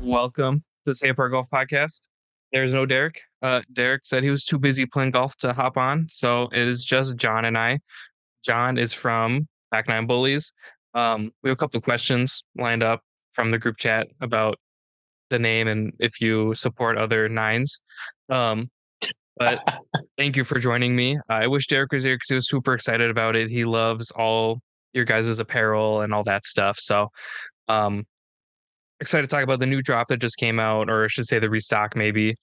Welcome to the Save Our Golf Podcast. There's no Derek. Derek said he was too busy playing golf to hop on, so it is just John and I. John is from Back Nine Bullies. We have a couple of questions lined up from the group chat about the name and if you support other nines. Um, but thank you for joining me. I wish Derek was here because he was super excited about it. He loves all your guys' apparel and all that stuff. So um, excited to talk about the new drop that just came out, or I should say the restock maybe.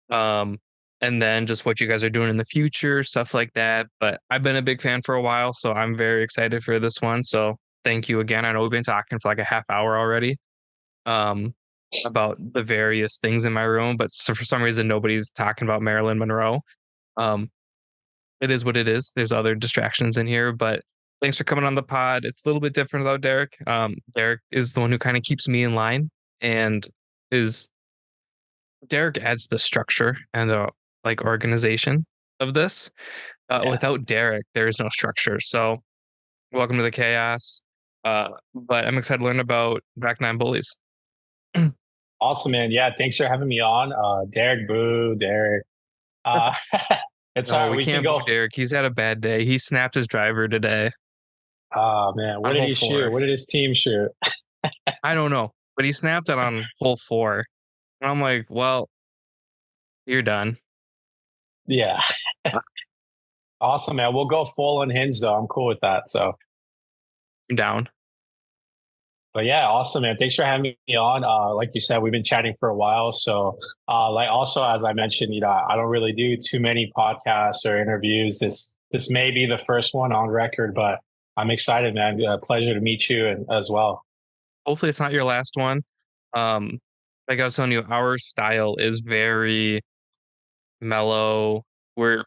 Um, and then just what you guys are doing in the future, stuff like that. But I've been a big fan for a while, so I'm very excited for this one. So thank you again. I know we've been talking for like a half hour already um, about the various things in my room, but so for some reason nobody's talking about Marilyn Monroe. Um, it is what it is. There's other distractions in here, but thanks for coming on the pod. It's a little bit different without Derek. Derek is the one who kind of keeps me in line and is Derek adds the structure and the like organization of this. Yeah. Without Derek, there is no structure. So welcome to the chaos. But I'm excited to learn about Back Nine Bullies. Awesome, man. Yeah, thanks for having me on. Derek Boo, Derek. Uh, it's No, all right. we We can can't boo go. Derek. He's had a bad day. He snapped his driver today Oh man, what on did hole he shoot? four. What did his team shoot? I don't know, but he snapped it on hole four. And I'm like, well, you're done. Yeah, Uh, awesome, man. We'll go full unhinged though. I'm cool with that. So, I'm down. but yeah, awesome, man. Thanks for having me on. Like you said, we've been chatting for a while. So, like also as I mentioned, I don't really do too many podcasts or interviews. This may be the first one on record, but I'm excited, man. Pleasure to meet you and as well. Hopefully, it's not your last one. Um, like I was telling you, our style is very mellow. We're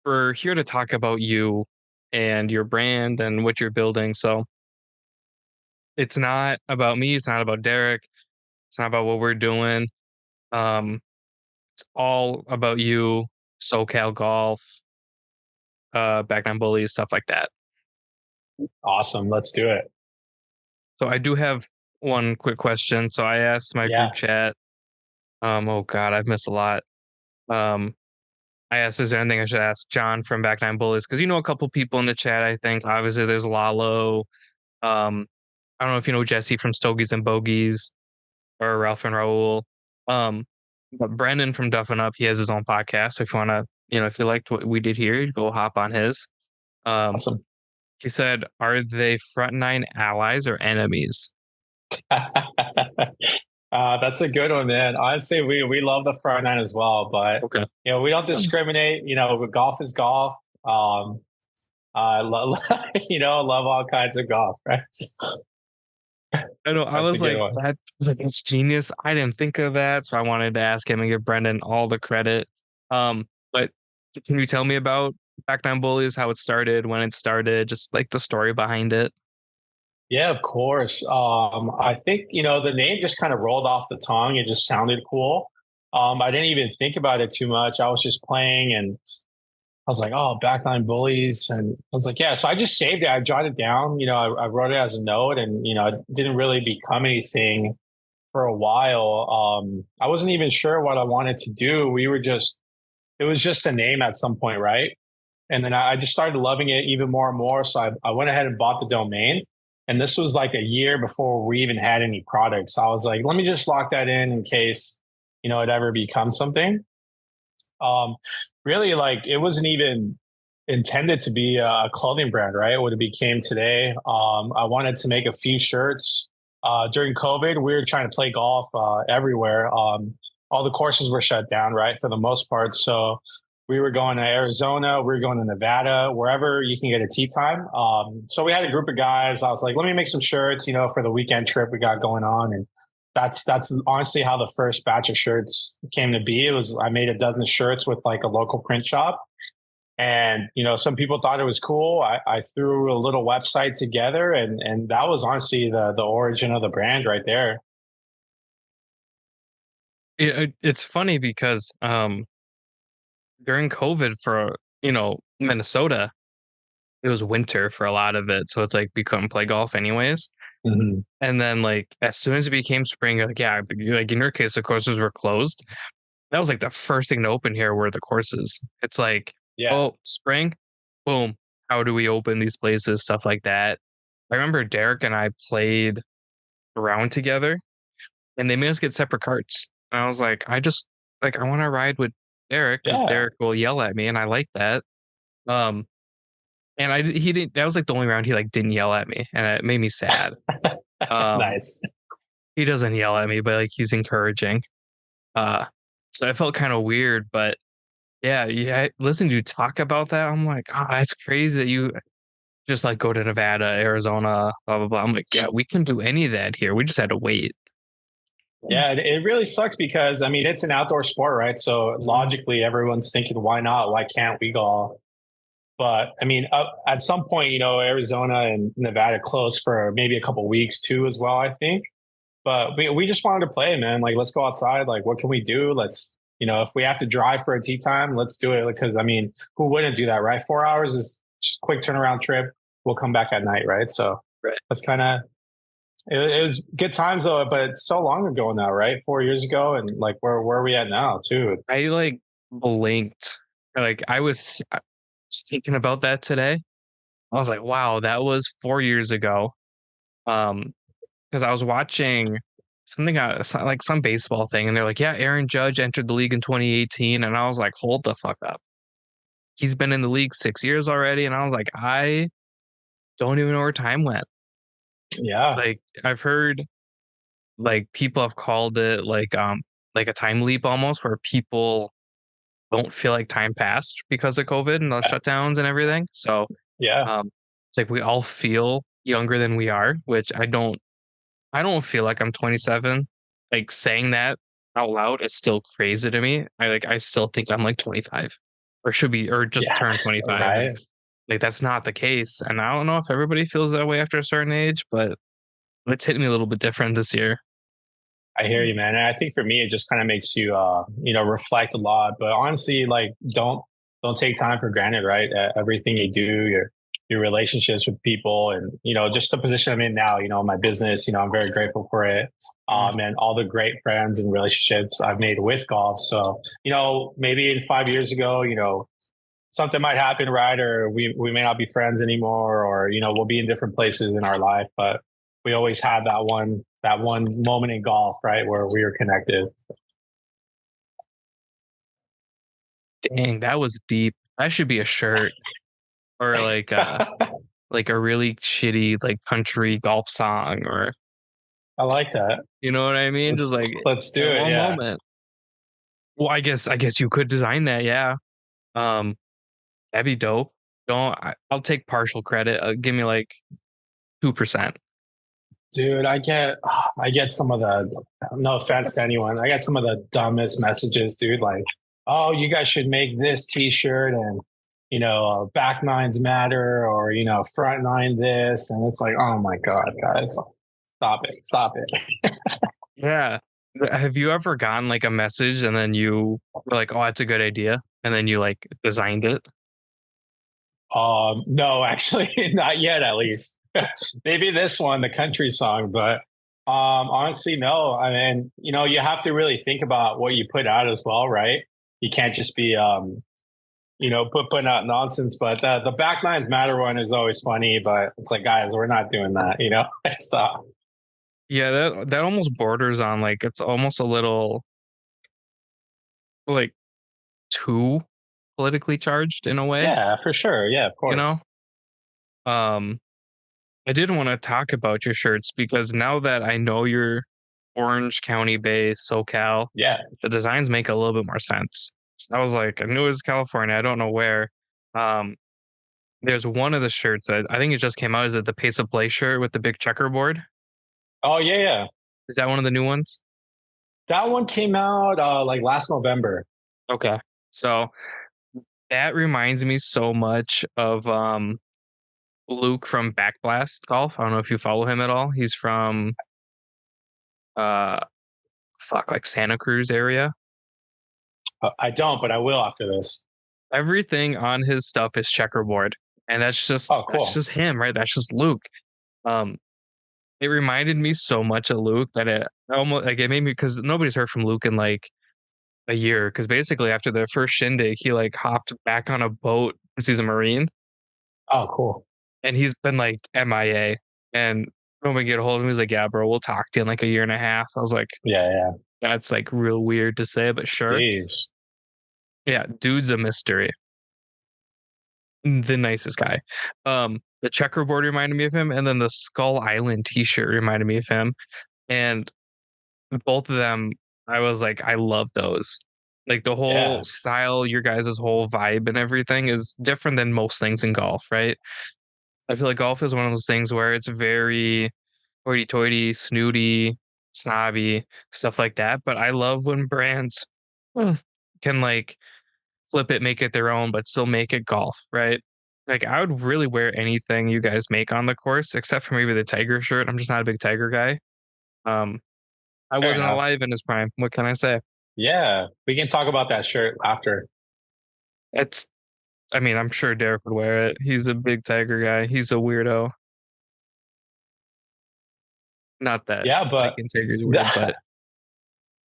we're here to talk about you and your brand and what you're building. So it's not about me. It's not about Derek. It's not about what we're doing. Um, it's all about you, SoCal Golf, Back Nine Bullies, stuff like that. Awesome. Let's do it. So I do have one quick question. So I asked my Yeah. group chat. Oh God, I've missed a lot. Um, I asked, is there anything I should ask John from Back Nine Bullies? Because you know a couple people in the chat. I think obviously there's Lalo. Um, I don't know if you know Jesse from Stogies and Bogies or Ralph and Raul. Um, but Brendan from Duffin Up, he has his own podcast. So if you want to, if you liked what we did here, you go hop on his. Um, Awesome. he said, are they front nine allies or enemies? That's a good one, man. Honestly, we love the front nine as well, but Okay. we don't discriminate. Golf is golf. Love all kinds of golf, right? I know. I That's a was good like, one. it's genius. I didn't think of that, so I wanted to ask him and give Brendan all the credit. But can you tell me about Back Nine Bullies, how it started, when it started, just like the story behind it? Yeah, of course. I think the name just kind of rolled off the tongue. It just sounded cool. I didn't even think about it too much. I was just playing and I was like, oh, Back Nine Bullies. And I was like, yeah. So I just saved it. I jotted it down. I wrote it as a note and, it didn't really become anything for a while. I wasn't even sure what I wanted to do. It was just a name at some point, right? And then I just started loving it even more and more. So I went ahead and bought the domain. And this was like a year before we even had any products. I was like, let me just lock that in case, it ever becomes something. Um, Really, like it wasn't even intended to be a clothing brand, right? What it became today. I wanted to make a few shirts. During COVID, we were trying to play golf everywhere. All the courses were shut down, right, for the most part. So we were going to Arizona, we were going to Nevada, wherever you can get a tee time. So we had a group of guys. I was like, let me make some shirts, for the weekend trip we got going on. And that's honestly how the first batch of shirts came to be. It was I made a dozen shirts with like a local print shop. And some people thought it was cool. I threw a little website together, and that was honestly the origin of the brand right there. It's funny because during COVID for Minnesota, it was winter for a lot of it, so it's like we couldn't play golf anyways. Mhm. And then like as soon as it became spring, like yeah, like in your case, the courses were closed. That was like the first thing to open here were the courses. It's like, Yeah. oh, spring, boom. How do we open these places? Stuff like that. I remember Derek and I played around together and they made us get separate carts. And I was like, I just like I want to ride with Derek because Yeah. Derek will yell at me and I like that. Um and he didn't that was like the only round he like didn't yell at me and it made me sad. Um Nice. he doesn't yell at me, but like he's encouraging. Uh so I felt kind of weird, but yeah, yeah. Listening to you talk about that, I'm like, oh, that's crazy that you just like go to Nevada, Arizona, blah blah blah. I'm like, yeah, we can do any of that here. We just had to wait. Yeah, it really sucks because I mean it's an outdoor sport, right? So Mhm. logically, everyone's thinking, why not? Why can't we golf? But I mean, at some point, Arizona and Nevada closed for maybe a couple weeks too, as well. I think, but we just wanted to play, man. Like, let's go outside. Like, what can we do? Let's, if we have to drive for a tea time, let's do it. Because I mean, who wouldn't do that, right? 4 hours is just a quick turnaround trip. We'll come back at night, right? So Right. that's kind of it was good times though, but it's so long ago now, right? 4 years ago, and like where are we at now too? I like blinked. Like I was thinking about that today. I was like, wow, that was 4 years ago. Um, because I was watching something like some baseball thing, and they're like, yeah, Aaron Judge entered the league in 2018, and I was like, hold the fuck up. He's been in the league 6 years already, and I was like, I don't even know where time went. Yeah, Like I've heard like people have called it like a time leap almost where people don't feel like time passed because of COVID and the shutdowns and everything. So yeah, it's like we all feel younger than we are, which I don't feel like I'm 27. Like saying that out loud is still crazy to me. I still think I'm like 25 or should be or just yeah, turned 25 and right. like that's not the case. And I don't know if everybody feels that way after a certain age, but it's hitting me a little bit different this year. I hear you, man. And I think for me, it just kind of makes you, reflect a lot. But honestly, like, don't take time for granted, right? Everything you do, your relationships with people, and just the position I'm in now. My business. I'm very grateful for it. Mhm. And all the great friends and relationships I've made with golf. So, maybe in 5 years ago, something might happen, right? Or we may not be friends anymore, or we'll be in different places in our life, but we always had that one moment in golf, right, where we were connected. Dang, that was deep. That should be a shirt or like a really shitty like country golf song or I like that. you know what I mean? Just let's like let's do that it. one Yeah. moment. Well, I guess you could design that, yeah. Um, that'd be dope. I'll take partial credit. Give me like 2%. Dude, I get some of the, no offense to anyone, I get some of the dumbest messages, dude. Like, oh, you guys should make this T-shirt, and back nines matter, or front nine this, and it's like, oh my god, guys, stop it. Yeah. Have you ever gotten like a message and then you were like, "Oh, that's a good idea," and then you like designed it? No, actually, not yet. At least, maybe this one, the country song, but honestly, no. I mean, you have to really think about what you put out as well, right? You can't just be putting out nonsense. But the back nines matter one is always funny, but it's like, guys, we're not doing that. Stop. Yeah, that almost borders on like it's almost a little like too politically charged in a way, Yeah, for sure. Yeah, of you course. know? Um, I did want to talk about your shirts because now that I know you're Orange County based, SoCal, Yeah. the designs make a little bit more sense. I was like, I knew it was California. I don't know where. Um, there's one of the shirts that I think it just came out. Is it the Pace of Play shirt with the big checkerboard? Oh yeah, yeah. Is that one of the new ones? That one came out like last November. Okay. So that reminds me so much of Luke from Backblast Golf. I don't know if you follow him at all. He's from uh like Santa Cruz area. I don't, but I will after this. Everything on his stuff is checkerboard. And that's just Oh, that's cool. just him, right? That's just Luke. Um it reminded me so much of Luke that it almost like it made me because nobody's heard from Luke in like a year. Because basically after the first shindig, he like hopped back on a boat because he's a Marine Oh, cool. and he's been like MIA. And when we get a hold of him, he's like, "Yeah, bro, we'll talk to you in like a year and a half." I was like, Yeah, yeah. "That's like real weird to say, but sure." Jeez. Yeah, dude's a mystery. The nicest guy. The checkerboard reminded me of him, and then the Skull Island T-shirt reminded me of him. And both of them, I was like, I love those. Like the whole Yeah. style, your guys' whole vibe and everything is different than most things in golf, right? I feel like golf is one of those things where it's very hoity-toity, snooty, snobby, stuff like that. But I love when brands uh, can like flip it, make it their own, but still make it golf, right? Like I would really wear anything you guys make on the course, except for maybe the tiger shirt. I'm just not a big tiger guy. Um, I Fair wasn't enough. alive in his prime. What can I say? Yeah. We can talk about that shirt after. It's I mean, I'm sure Derek would wear it. He's a big tiger guy. He's a weirdo. Not that Yeah, but liking tigers weird, but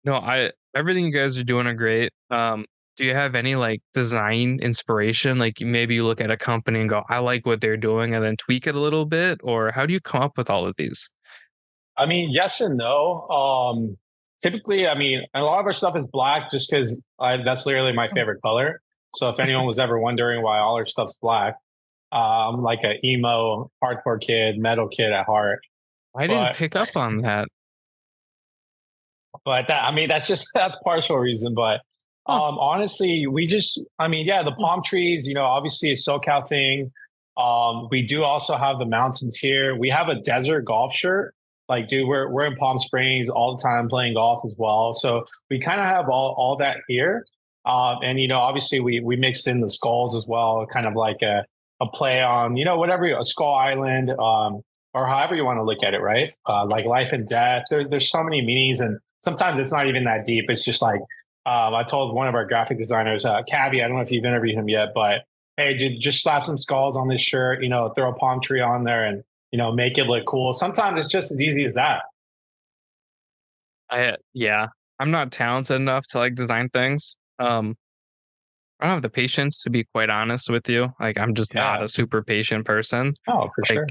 no, I everything you guys are doing are great. Do you have any like design inspiration? Like maybe you look at a company and go, I like what they're doing, and then tweak it a little bit, or how do you come up with all of these? I mean, yes and no. Typically, I mean, a lot of our stuff is black just because that's literally my favorite color. So if anyone was ever wondering why all our stuff's black, I'm like a emo hardcore kid, metal kid at heart. I didn't But pick up on that. but that I mean that's just that's partial reason. But Huh. honestly, we just I mean, yeah, the palm trees, obviously a SoCal thing. We do also have the mountains here. We have a desert golf shirt. Like, dude, we're in Palm Springs all the time playing golf as well. So we kind of have all that here. And obviously we mixed in the skulls as well, kind of like a play on, whatever a skull island, or however you want to look at it, right? Like life and death. There's so many meanings, and sometimes it's not even that deep. It's just like I told one of our graphic designers, Cavi, I don't know if you've interviewed him yet, but hey, dude, just slap some skulls on this shirt, throw a palm tree on there and, make it look cool. Sometimes it's just as easy as that. Yeah, I'm not talented enough to like design things. I don't have the patience to be quite honest with you. Like I'm just not Yeah. a super patient person. Oh, for Like sure.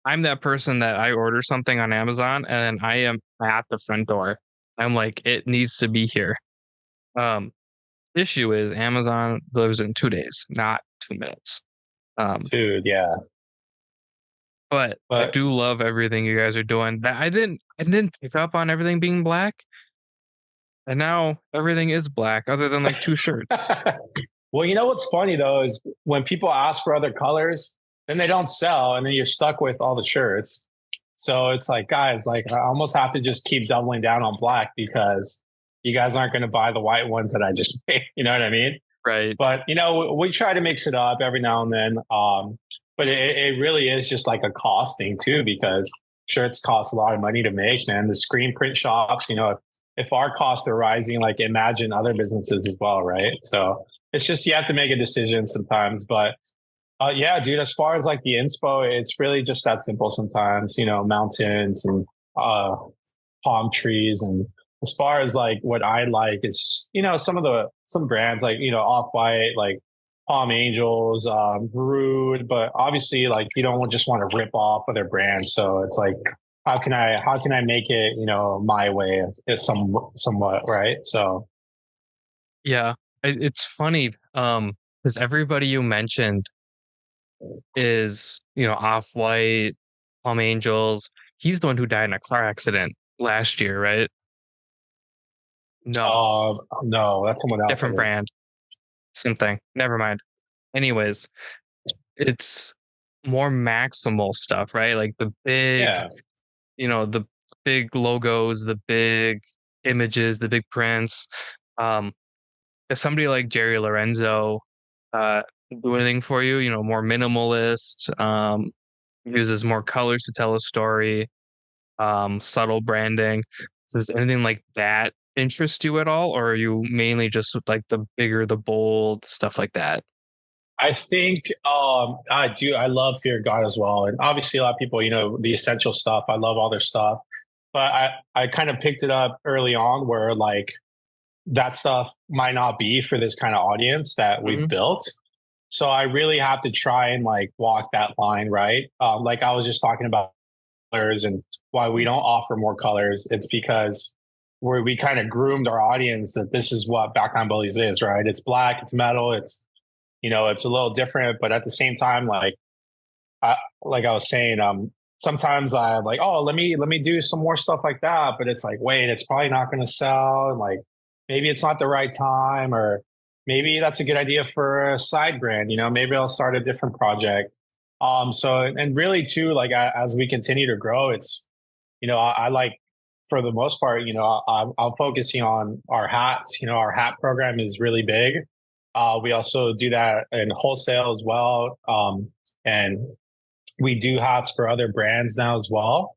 I'm that person that I order something on Amazon and I am at the front door. I'm like, it needs to be here. Um, issue is Amazon delivers in 2 days, not 2 minutes. Um, Dude, yeah. but I But do love everything you guys are doing. That I didn't pick up on everything being black, and now everything is black other than like two shirts. well, what's funny though is when people ask for other colors, then they don't sell, and then you're stuck with all the shirts. So it's like, guys, like I almost have to just keep doubling down on black because you guys aren't going to buy the white ones that I just made. You know what I mean? Right. But we try to mix it up every now and then. But it really is just like a cost thing too, because shirts cost a lot of money to make, man. The screen print shops, if our costs are rising, like imagine other businesses as well, right? So it's just you have to make a decision sometimes. But yeah, dude, as far as like the inspo, it's really just that simple sometimes, mountains and uh palm trees. And as far as like what I like is, some brands like, Off White, like Palm Angels, Brood, but obviously like you don't just want to rip off other brands. So it's like, how can I make it, my way, it's somewhat, right? So Yeah. It's funny. Because everybody you mentioned is, Off White, Palm Angels. He's the one who died in a car accident last year, right? No, no, that's someone else, I different think. brand, same thing. Never mind. Anyways, it's more maximal stuff, right? Like Yeah. the big logos, the big images, the big prints. Um, if somebody like Jerry Lorenzo uh do anything for you, more minimalist, uses more colors to tell a story, subtle branding. Does anything like that interest you at all, or are you mainly just with like the bigger, the bold stuff like that? I think I do. I love Fear of God as well, and obviously a lot of people, the essential stuff. I love all their stuff, but I kind of picked it up early on where like that stuff might not be for this kind of audience that we've Mhm. built. So I really have to try and like walk that line, right? Like I was just talking about colors and why we don't offer more colors. It's because we kind of groomed our audience that this is what Back Nine Bullies is, right? It's black, it's metal, it's a little different, but at the same time, like I was saying, sometimes I'm like, oh, let me do some more stuff like that, but it's like, wait, it's probably not going to sell, and like maybe it's not the right time, or maybe that's a good idea for a side brand. Maybe I'll start a different project. So and really too, like as we continue to grow, it's I like for the most part, I'm focusing on our hats. Our hat program is really big. We also do that in wholesale as well. And we do hats for other brands now as well.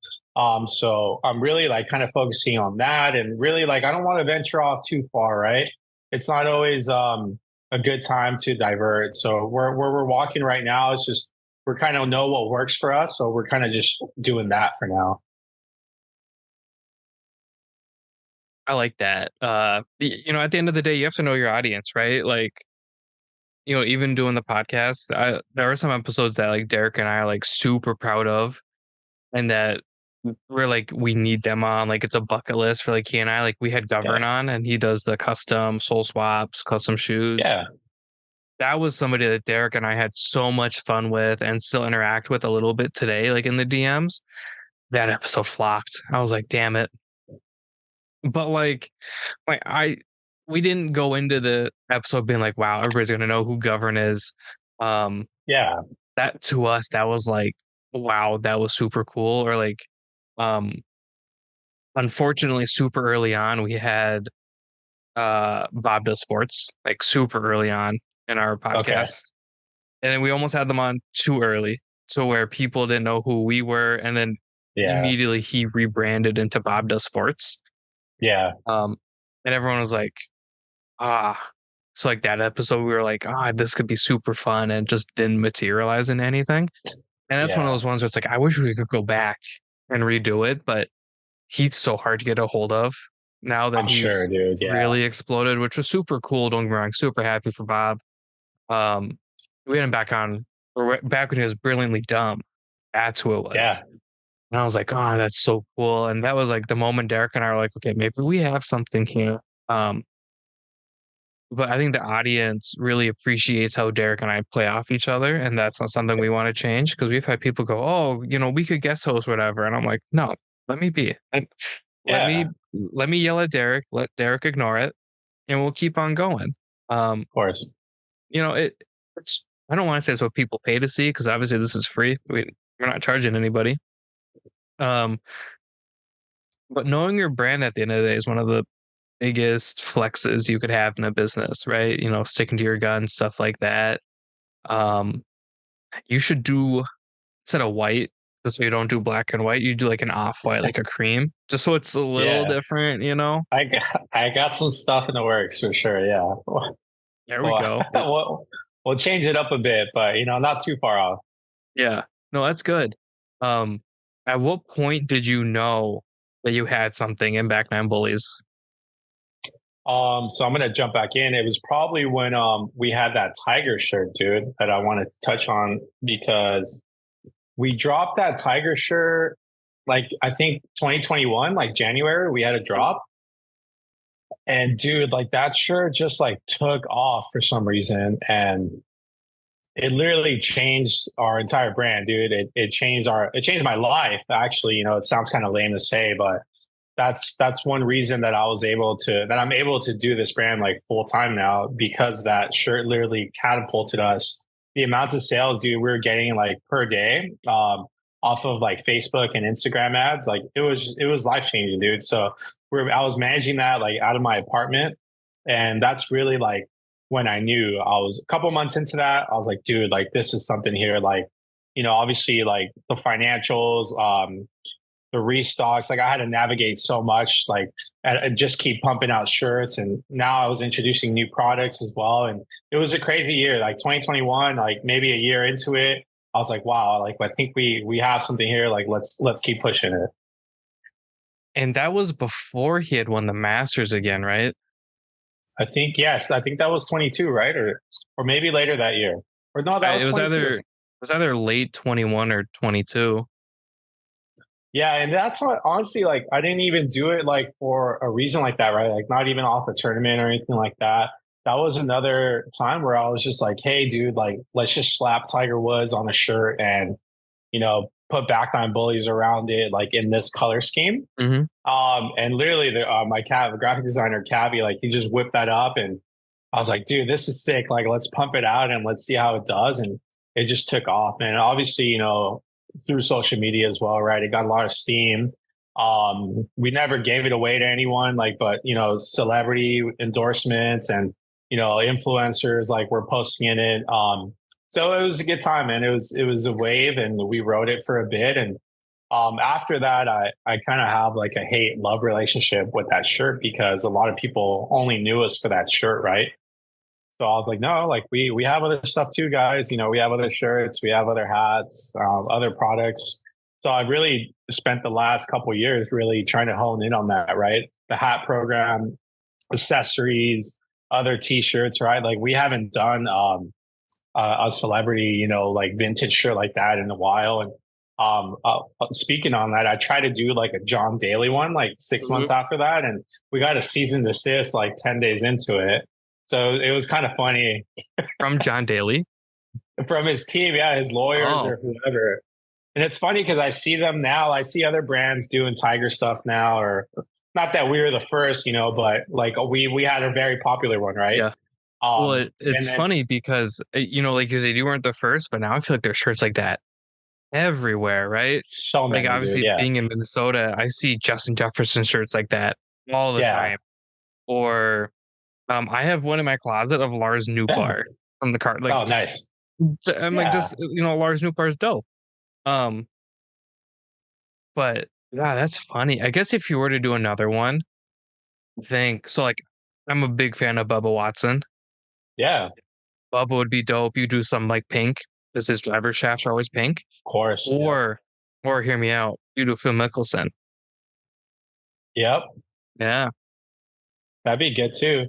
So I'm really like kind of focusing on that, and really like I don't want to venture off too far, right? It's not always a good time to divert. So where we're walking right now, it's just we're kind of know what works for us, so we're kind of just doing that for now. I like that. At the end of the day, you have to know your audience, right? Like, even doing the podcast, there are some episodes that like Derek and I are like super proud of, and that we're like we need them on. Like it's a bucket list for like he and I. Like we had Yeah, Govern on, and he does the custom sole swaps, custom shoes. yeah, That was somebody that Derek and I had so much fun with, and still interact with a little bit today, like in the DMs. That episode flopped. I was like, damn it. But like we didn't go into the episode being like, wow, everybody's gonna know who Govern is. Um, yeah, that to us, that was like, wow, that was super cool. Or like, um, unfortunately, super early on, we had Bob Does Sports, like super early on in our okay, podcast. And then we almost had them on too early to where people didn't know who we were. And then yeah, immediately he rebranded into Bob Does Sports. yeah, Um, and everyone was like, ah. So like that episode, we were like, ah, this could be super fun, and just didn't materialize into anything. And that's one of yeah. those ones where it's like, I wish we could go back and redo it, but he's so hard to get a hold of now that I'm sure, he's dude. Yeah, really exploded, which was super cool. Don't get me wrong, super happy for Bob. Um, we had him back on, or back when he was brilliantly dumb. That's who it was. yeah, And I was like, oh, that's so cool. And that was like the moment Derek and I were like, okay, maybe we have something here. Um, but I think the audience really appreciates how Derek and I play off each other. And that's not something we want to change, because we've had people go, oh, we could guest host, whatever. And I'm like, no, let me be. And let yeah. me Of let me yell at Derek, let Derek ignore it, and we'll keep on going. Um, course. it's I don't want to say it's what people pay to see, because obviously this is free. We're not charging anybody. Um, but knowing your brand at the end of the day is one of the biggest flexes you could have in a business, right? Sticking to your guns, stuff like that. Um, you should do, instead of white, just so you don't do black and white, you do like an off white, like a cream, just so it's a little Yeah, different. I got some stuff in the works for sure. Yeah. There we Well, go. we'll change it up a bit, but not too far off. Yeah. No, that's good. Um, at what point did you know that you had something in Back Nine Bullies? So I'm gonna jump back in. It was probably when we had that tiger shirt, dude, that I wanted to touch on, because we dropped that tiger shirt like I think 2021, like January, we had a drop. And dude, like that shirt just like took off for some reason. And it literally changed our entire brand, dude. It changed my life. Actually, it sounds kind of lame to say, but that's one reason that I'm able to do this brand like full time now, because that shirt literally catapulted us. The amounts of sales, dude, we were getting like per day, off of like Facebook and Instagram ads. Like it was life changing, dude. So I was managing that like out of my apartment, and that's really like when I knew. I was a couple months into that. I was like, dude, like this is something here. Like, obviously like the financials, the restocks. Like I had to navigate so much, like and just keep pumping out shirts. And now I was introducing new products as well. And it was a crazy year, like 2021, like maybe a year into it. I was like, wow, like I think we have something here. Like let's keep pushing it. And that was before he had won the Masters again, right? I think yes, I think that was 22, right? Or maybe later that year. Or no, that I, was it was 22. either late 21 or 22. Yeah, and that's what honestly, like I didn't even do it like for a reason like that, right? Like not even off a tournament or anything like that. That was another time where I was just like, hey, dude, like let's just slap Tiger Woods on a shirt and put Back Nine Bullies around it, like in this color scheme. Hmm. And literally, my graphic designer Cavi, like he just whipped that up, and I was like, dude, this is sick. Like, let's pump it out and let's see how it does. And it just took off, man. And obviously, through social media as well, right? It got a lot of steam. We never gave it away to anyone, like, but celebrity endorsements and influencers like were posting in it. So it was a good time, man. It was a wave, and we rode it for a bit, and after that, I kind of have like a hate love relationship with that shirt because a lot of people only knew us for that shirt, right? So I was like, no, like we have other stuff too, guys. We have other shirts, we have other hats, other products. So I really spent the last couple of years really trying to hone in on that, right? The hat program, accessories, other T-shirts, right? Like we haven't done a celebrity, like vintage shirt like that in a while, and speaking on that, I tried to do like a John Daly one like 6 months Hmm. after that, and we got a cease and desist like 10 days into it. So it was kind of funny From John Daly. from his team, yeah, his lawyers Oh, or whoever. And it's funny because I see them now. I see other brands doing Tiger stuff now, or not that we were the first, but like we had a very popular one, right? yeah. Well, And it's then funny because like you said, you weren't the first, but now I feel like there's shirts like that everywhere, right? so Like many, dude. obviously Yeah, being in Minnesota, I see Justin Jefferson shirts like that all the yeah, time. Or I have one in my closet of Lars yeah. Nootbaar from the card. Like Oh, nice. I'm like Yeah, just Lars Nootbaar's dope. Um, but yeah, that's funny. I guess if you were to do another one, think so. Like I'm a big fan of Bubba Watson. yeah. Bubba would be dope. You do some like pink, because his driver shafts are always pink. Of course. Yep. Or hear me out. You do Phil Mickelson. Yep. Yeah. That'd be good too.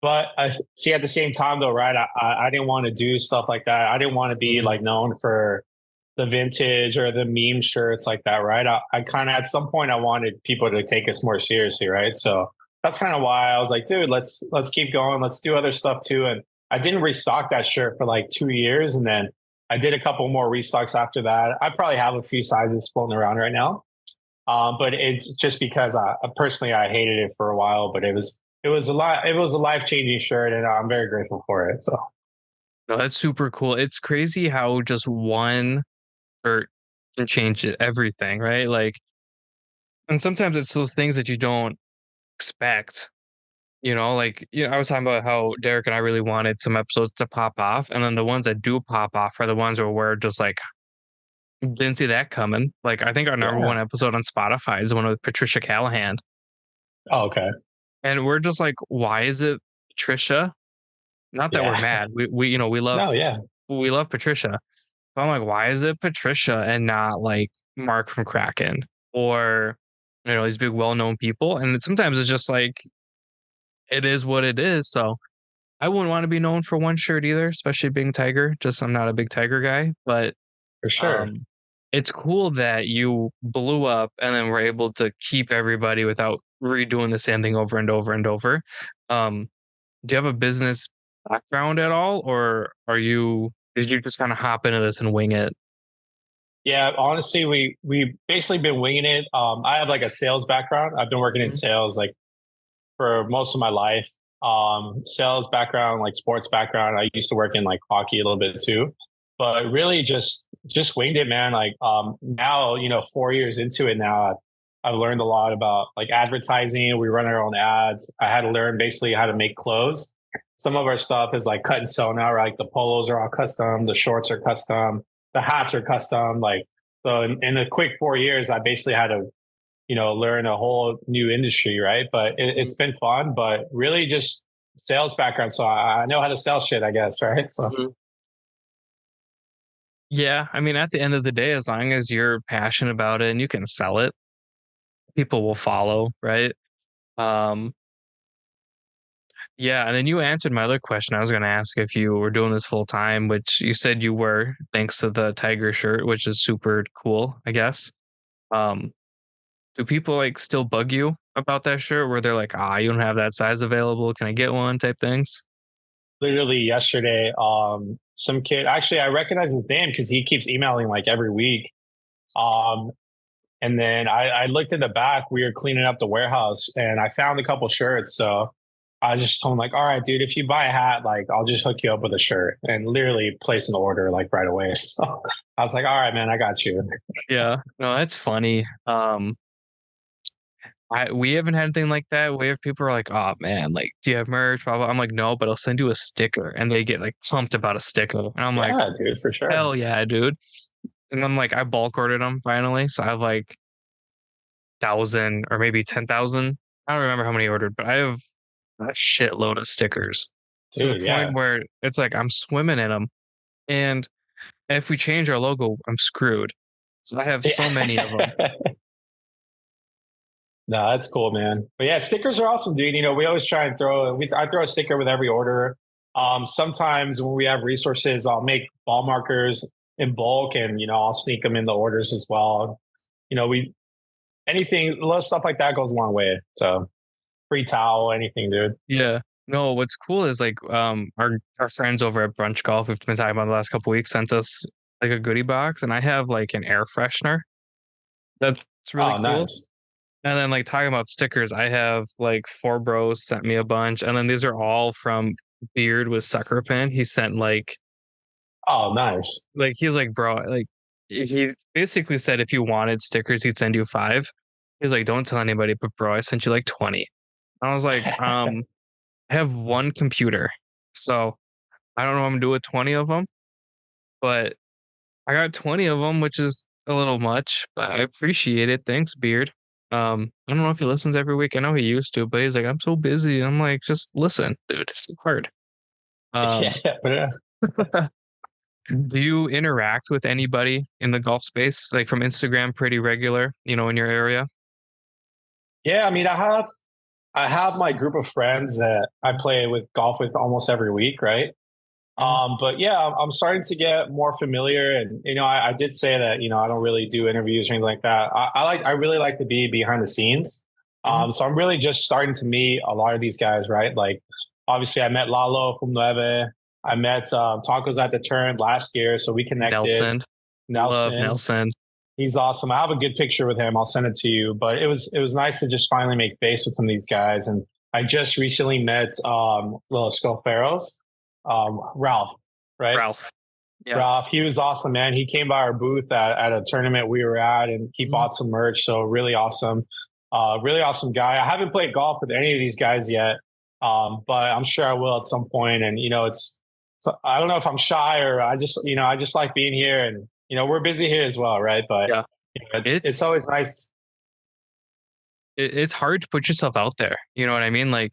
But I see at the same time though, right? I didn't want to do stuff like that. I didn't want to be Mhm. like known for the vintage or the meme shirts like that, right? I kind of at some point I wanted people to take us more seriously, right? So that's kind of why I was like, dude, let's keep going. Let's do other stuff too. And I didn't restock that shirt for like 2 years, and then I did a couple more restocks after that. I probably have a few sizes floating around right now. But it's just because personally I hated it for a while, but it was a life changing shirt, and I'm very grateful for it. So No, that's super cool. It's crazy how just one shirt can change everything, right? Like, and sometimes it's those things that you don't expect. Like I was talking about how Derek and I really wanted some episodes to pop off, and then the ones that do pop off are the ones where we're just like didn't see that coming. Like I think our number yeah. one episode on Spotify is the one with Patricia Callahan, Oh, okay. and we're just like, why is it Patricia? Not that we're Yeah. mad. We No, yeah. we love Patricia. But I'm like, why is it Patricia and not like Mark from Kraken or these big well known people? And sometimes it's just like it is what it is. So I wouldn't want to be known for one shirt either, especially being Tiger. Just I'm not a big Tiger guy, but For sure. um, it's cool that you blew up and then were able to keep everybody without redoing the same thing over and over and over. Um, do you have a business background at all, or did you just kind of hop into this and wing it? Yeah, honestly, we basically been winging it. I have like a sales background. I've been working in Mhm. sales like for most of my life. Sales background, like sports background. I used to work in like hockey a little bit too, but really just winged it, man. Like now, 4 years into it now, I've learned a lot about like advertising. We run our own ads. I had to learn basically how to make clothes. Some of our stuff is like cut and sew now, right? Like the polos are all custom, the shorts are custom, the hats are custom. Like So in a quick 4 years, I basically had to, learn a whole new industry, right? But Mhm. it's been fun, but really just sales background. So I know how to sell shit, I guess, right? So Mhm. Yeah, I mean, at the end of the day, as long as you're passionate about it and you can sell it, people will follow, right? Um, yeah, and then you answered my other question. I was going to ask if you were doing this full time, which you said you were, thanks to the tiger shirt, which is super cool, I guess. Um, do people like still bug you about that shirt where they're like, ah, you don't have that size available? Can I get one type things? literally yesterday, some kid, actually, I recognize his name because he keeps emailing like every week. Um, and then I looked in the back. We were cleaning up the warehouse, and I found a couple shirts. So I just told him like, "All right, dude, if you buy a hat, like I'll just hook you up with a shirt," and literally place an order like right away. So I was like, "All right, man, I got you." Yeah, no, that's funny. We haven't had anything like that. We have people are like, "Oh man, like, do you have merch?" Blah, blah. I'm like, "No, but I'll send you a sticker," and they get like pumped about a sticker, and I'm like, Yeah, dude, for sure. "Hell yeah, dude!" And I'm like, I bulk ordered them finally, so I have like 1,000 or maybe 10,000. I don't remember how many I ordered, but I have a shitload of stickers to the Dude, point yeah. where it's like I'm swimming in them, and if we change our logo, I'm screwed. So I have so many of them. Yeah. No, that's cool, man. But yeah, stickers are awesome, dude. We always try and I throw a sticker with every order. Sometimes when we have resources, I'll make ball markers in bulk and, I'll sneak them in the orders as well. We anything, a lot of stuff like that goes a long way. So free towel, anything, dude. Yeah. No, what's cool is like our friends over at Brunch Golf we've been talking about the last couple weeks sent us like a goodie box and I have like an air freshener. That's really Oh, cool. nice. And then like talking about stickers, I have like four bros sent me a bunch, and then these are all from Beard with Sucker Pin. He sent Oh, nice. like he was like, bro, like he basically said if you wanted stickers, he'd send you five. He's like, don't tell anybody, but bro, I sent you like 20. I was like, I have one computer, so I don't know what I'm gonna do with 20 of them, but I got 20 of them, which is a little much, but I appreciate it. Thanks, Beard. I don't know if he listens every week. I know he used to, but he's like, I'm so busy. I'm like, just listen, dude. It's hard. Yeah, Um, but do you interact with anybody in the golf space, like from Instagram, pretty regular, in your area? yeah. I mean, I have my group of friends that I play with golf with almost every week, right? Mhm, But yeah, I'm starting to get more familiar, and I did say that I don't really do interviews or anything like that. I really like to be behind the scenes. mhm. So I'm really just starting to meet a lot of these guys, right? Like obviously, I met Lalo from Nueve. I met Tacos at the Turn last year, so we connected. Nelson, love Nelson, Nelson. he's awesome. I have a good picture with him. I'll send it to you. But it was nice to just finally make face with some of these guys. And I just recently met Los Scoferos, Ralph, right? Ralph. Yeah. Ralph, he was awesome, man. He came by our booth at a tournament we were at, and he Mhm. bought some merch. So really awesome guy. I haven't played golf with any of these guys yet, but I'm sure I will at some point. And so I don't know if I'm shy or I just like being here, and we're busy here as well, right? But Yeah. it's It's always nice. it's hard to put yourself out there. You know what I mean? Like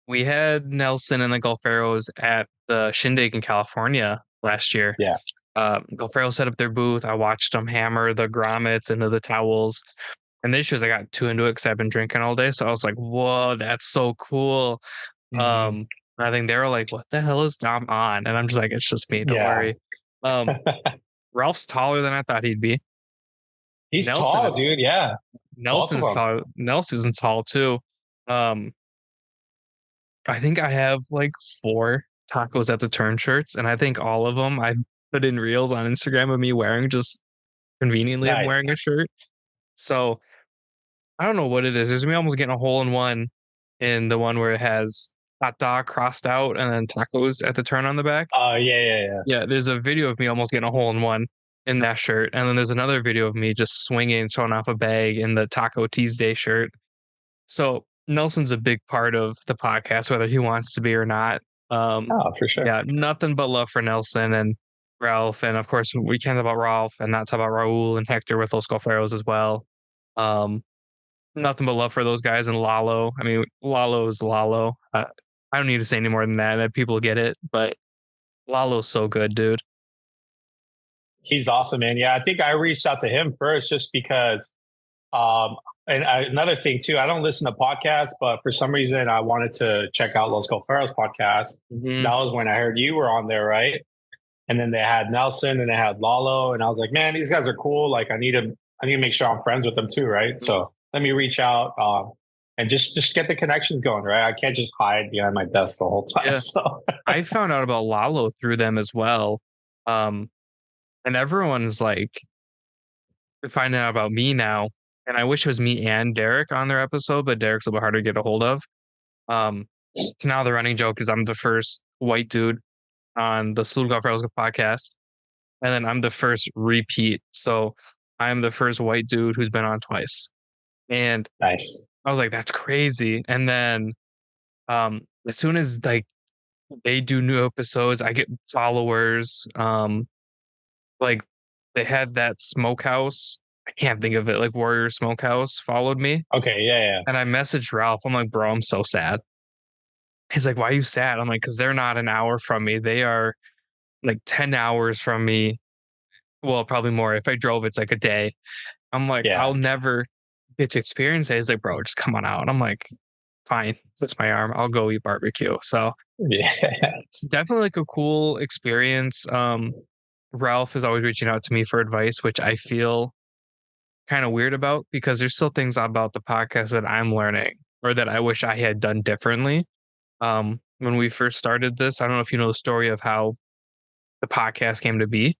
we had Nelson and the Golferos at the Shindig in California last year. Yeah. Golferos set up their booth. I watched them hammer the grommets into the towels. And the issue is I got too into it because I've been drinking all day. So I was like, whoa, that's so cool. Hmm. Um, I think they were like, what the hell is Dom on? And I'm just like, it's just me, don't Yeah. worry. Um, Ralph's taller than I thought he'd be. He's Nelson tall, is dude. Yeah. Both of Nelson's them. tall. Nelson's tall too. Um, I think I have like 4 tacos at the turn shirts, and I think all of them I've put in reels on Instagram of me wearing just conveniently I'm Nice. wearing a shirt. So I don't know what it is. There's me almost getting a hole in one in the one where it has hot dog crossed out and then tacos at the turn on the back. Yeah, yeah, yeah. Yeah, there's a video of me almost getting a hole in one in that shirt. And then there's another video of me just swinging, showing off a bag in the Taco Tuesday shirt. So Nelson's a big part of the podcast, whether he wants to be or not. Um, Oh, for sure. yeah, nothing but love for Nelson. And Ralph, and of course we can't talk about Ralph and not talk about Raul and Hector with Los Golferos as well. Um, Nothing but love for those guys and Lalo. I mean, Lalo's Lalo. I don't need to say any more than that. That people get it, but Lalo's so good, dude. He's awesome, man. Yeah, I think I reached out to him first just because. Um, another thing too, I don't listen to podcasts, but for some reason I wanted to check out Los Golferos podcast. Hmm. That was when I heard you were on there, right? And then they had Nelson and they had Lalo, and I was like, man, these guys are cool. Like, I need to make sure I'm friends with them too, right? So let me reach out and just get the connections going, right? I can't just hide behind my desk the whole time. Yeah, So I found out about Lalo through them as well. Um, and everyone's like finding out about me now. And I wish it was me and Derek on their episode, but Derek's a little bit harder to get a hold of. Um, so now the running joke is I'm the first white dude on the Salute Golf Rails podcast, and then I'm the first repeat. So I'm the first white dude who's been on twice. And nice. I was like, that's crazy. And then as soon as like they do new episodes, I get followers. Like they had that smokehouse. I can't think of it, like Warrior Smokehouse followed me. Okay, yeah, yeah, And I messaged Ralph. I'm like, bro, I'm so sad. He's like, why are you sad? I'm like, because they're not an hour from me. They are like 10 hours from me. Well, probably more. If I drove, it's like a day. I'm like, yeah, I'll never get to experience it. He's like, bro, just come on out. I'm like, fine. Twist my arm. I'll go eat barbecue. So yeah, it's definitely like a cool experience. Ralph is always reaching out to me for advice, which I feel kind of weird about because there's still things about the podcast that I'm learning or that I wish I had done differently. When we first started this, I don't know if you know the story of how the podcast came to be.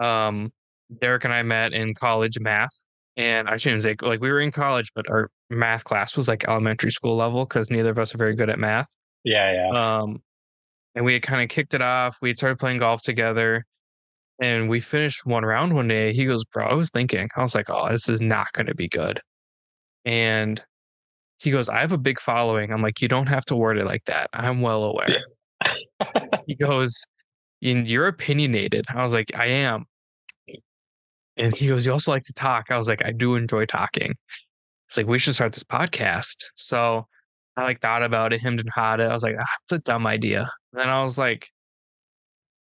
Um, Derek and I met in college math, and I shouldn't say like we were in college, but our math class was like elementary school level because neither of us are very good at math. yeah, yeah. Um, and we had kind of kicked it off. We had started playing golf together, and we finished one round one day. He goes, "Bro, I was thinking." I was like, "Oh, this is not going to be good." And he goes, "I have a big following." I'm like, "You don't have to word it like that. I'm well aware." He goes, "And you're opinionated." I was like, "I am." And he goes, "You also like to talk." I was like, "I do enjoy talking." It's like, "We should start this podcast." So I like thought about it, hemmed and hawed it. I was like, it's a dumb idea. And then I was like,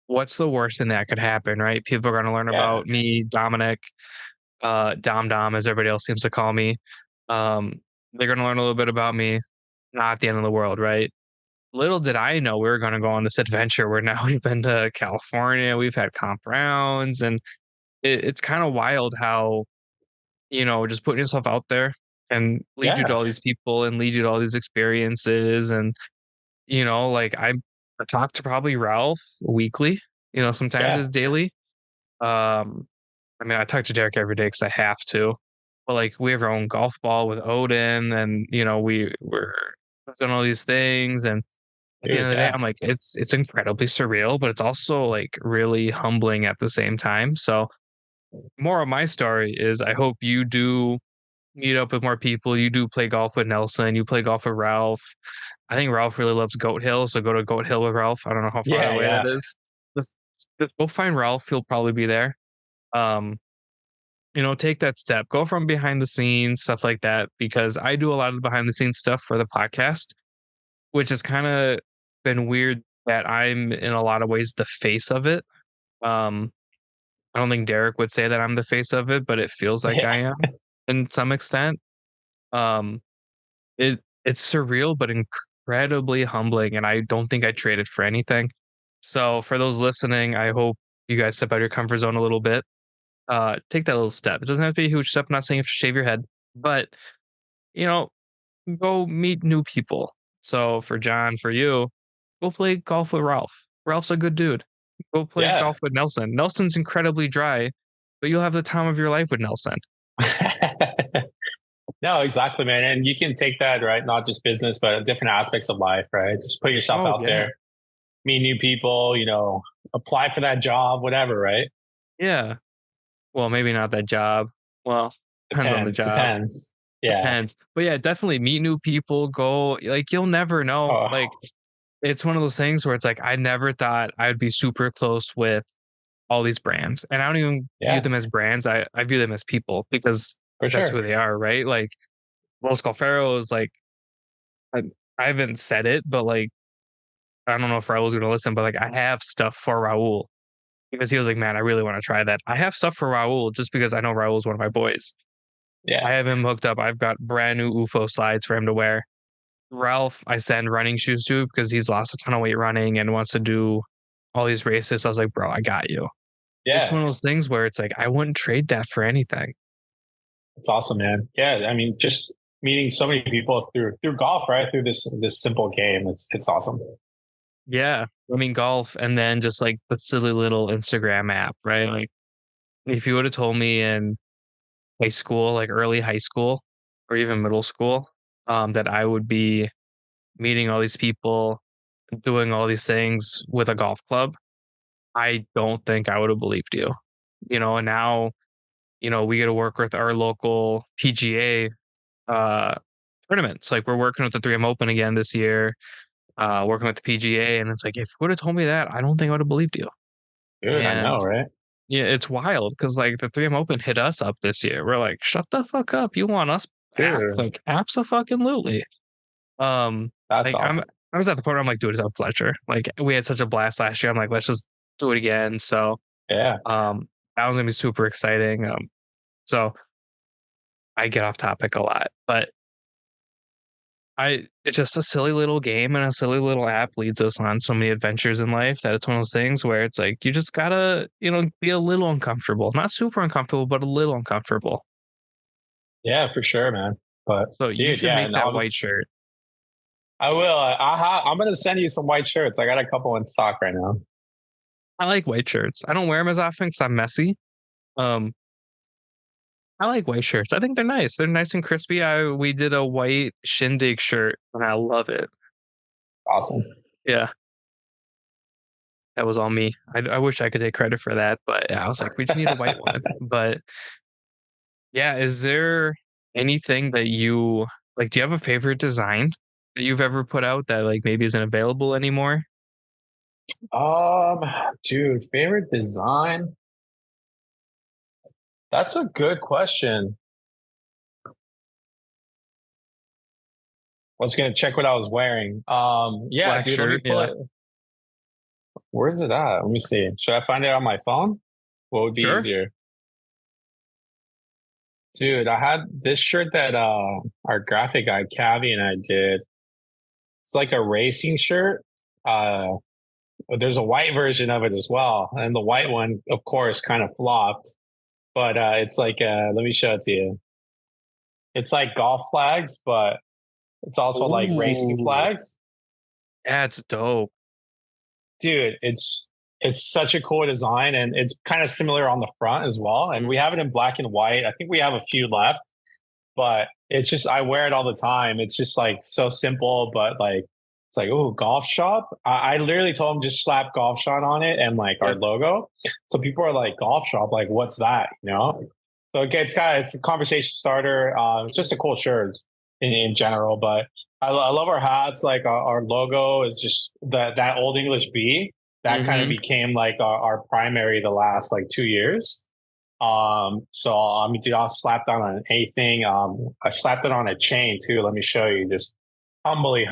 what's the worst thing that could happen, right? People are going to learn Yeah, about me, Dominic, Dom Dom, as everybody else seems to call me. Um, they're going to learn a little bit about me. Not the end of the world, right? Little did I know we were going to go on this adventure where now we've been to California, we've had comp rounds, and it's kind of wild how, just putting yourself out there and lead you to yeah, all these people and lead you to all these experiences. And, like I talk to probably Ralph weekly, sometimes yeah, it's daily. Um, I mean, I talk to Derek every day because I have to, but like we have our own golf ball with Odin and, we're doing all these things. And at the end dude, of the day, yeah, I'm like, it's incredibly surreal, but it's also like really humbling at the same time. So more of my story is I hope you do meet up with more people. You do play golf with Nelson. You play golf with Ralph. I think Ralph really loves Goat Hill, so go to Goat Hill with Ralph. I don't know how far yeah, away yeah, that is. Just, just go find Ralph. He'll probably be there. Um, take that step. Go from behind the scenes, stuff like that, because I do a lot of the behind the scenes stuff for the podcast, which has kind of been weird that I'm in a lot of ways the face of it. Um, I don't think Derek would say that I'm the face of it, but it feels like yeah, I am in some extent. Um, it's surreal, but incredibly humbling, and I don't think I trade it for anything. So for those listening, I hope you guys step out of your comfort zone a little bit. Take that little step. It doesn't have to be a huge step. I'm not saying you have to shave your head, but you know, go meet new people. So for John, for you, go play golf with Ralph. Ralph's a good dude. Go play yeah. golf with Nelson. Nelson's incredibly dry, but you'll have the time of your life with Nelson. No, exactly, man. And you can take that, right? Not just business, but different aspects of life, right? Just put yourself Oh out yeah, there, meet new people, apply for that job, whatever, right? yeah. Well, maybe not that job. Well, depends on the Depends, job. depends. Yeah. Depends. But yeah, definitely meet new people. Go like you'll never know. Oh, Like it's one of those things where it's like I never thought I'd be super close with all these brands, and I don't even view Yeah, them as brands. I view them as people because for that's who sure. they are, right? Like Los Golferos, is like I, I haven't said it, but like I don't know if Raul's gonna listen, but like I have stuff for Raul because he was like, man, I really want to try that. I have stuff for Raul just because I know Raul's one of my boys. I Yeah, have him hooked up. I've got brand new UFO slides for him to wear. Ralph, I send running shoes to because he's lost a ton of weight running and wants to do all these races. So I was like, bro, I got you. It's yeah, one of those things where it's like I wouldn't trade that for anything. it's awesome, man. Yeah, I mean, just meeting so many people through golf, right? Through this simple game, it's awesome. Yeah. I mean, golf and then just like the silly little Instagram app, right? Like if you would have told me in high school, like early high school or even middle school, that I would be meeting all these people, doing all these things with a golf club, I don't think I would have believed you. And now, we get to work with our local PGA uh tournaments. Like we're working with the 3M Open again this year, working with the PGA, and it's like if you would have told me that, I don't think I would have believed you. Dude, I know, And right? yeah, it's wild because like the 3M Open hit us up this year. We're like, shut the fuck up. You want us back? Dude, Like, absolutely. Um, that's like awesome. I was at the point where I'm like, dude, it's a pleasure. Like we had such a blast last year. I'm like, let's just do it again. So Yeah. that was gonna be super exciting. So I get off topic a lot, but it's just a silly little game and a silly little app leads us on so many adventures in life that it's one of those things where it's like you just gotta, be a little uncomfortable. Not super uncomfortable, but a little uncomfortable. Yeah, for sure, man. But So you dude, should yeah, make and that white shirt. I will. I'm gonna send you some white shirts. I got a couple in stock right now. I like white shirts. I don't wear them as often because I'm messy. Um, I like white shirts. I think they're nice. They're nice and crispy. We did a white shindig shirt and I love it. Awesome. Yeah, that was all me. I wish I could take credit for that, but yeah, I was like, we just need a white one. But yeah, is there anything that you like? Do you have a favorite design that you've ever put out that like maybe isn't available anymore? um, Dude, favorite design? That's a good question. I was gonna check what I was wearing. Yeah, Black dude, let me shirt. pull Yeah, it. Where's it at? Let me see. Should I find it on my phone? What would be sure. easier? Dude, I had this shirt that our graphic guy Cavi and I did. It's like a racing shirt. Uh there's a white version of it as well. And the white one, of course, kind of flopped. But it's like let me show it to you. It's like golf flags, but it's also like racing Ooh, flags. that's dope. Dude, it's such a cool design and it's kind of similar on the front as well. And we have it in black and white. I think we have a few left, but it's just I wear it all the time. It's just like so simple, but like it's like, oh, golf shop. I literally told him just slap golf shot on it and like our Yep. logo. So people are like, golf shop, like what's that? You know? So it gets it's a conversation starter. It's just a cool shirt in general, but I love our hats. Like our logo is just that old English B that kind of Mm-hmm. became like our primary the last like 2 years. So I mean, dude, I'll slap that on anything. I slapped it on a chain too. Let me show you, just humbly.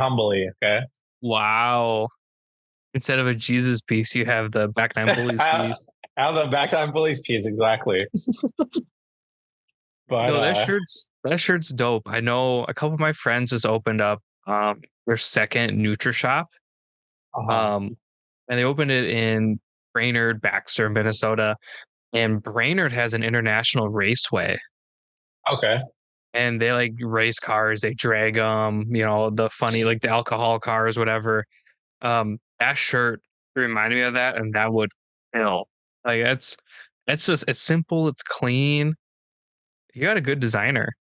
Okay. Wow. Instead of a Jesus piece, you have the Back Nine Bullies I, piece. Out of the Back Nine Bullies piece, exactly. But No, that shirt's dope. I know a couple of my friends just opened up their second Nutri Shop. uh, Um and they opened it in Brainerd, Baxter, Minnesota. And Brainerd has an international raceway. okay, And they like race cars, they drag them, the funny like the alcohol cars, whatever. That shirt reminded me of that, and that would kill. Like that's just it's simple, it's clean. You got a good designer.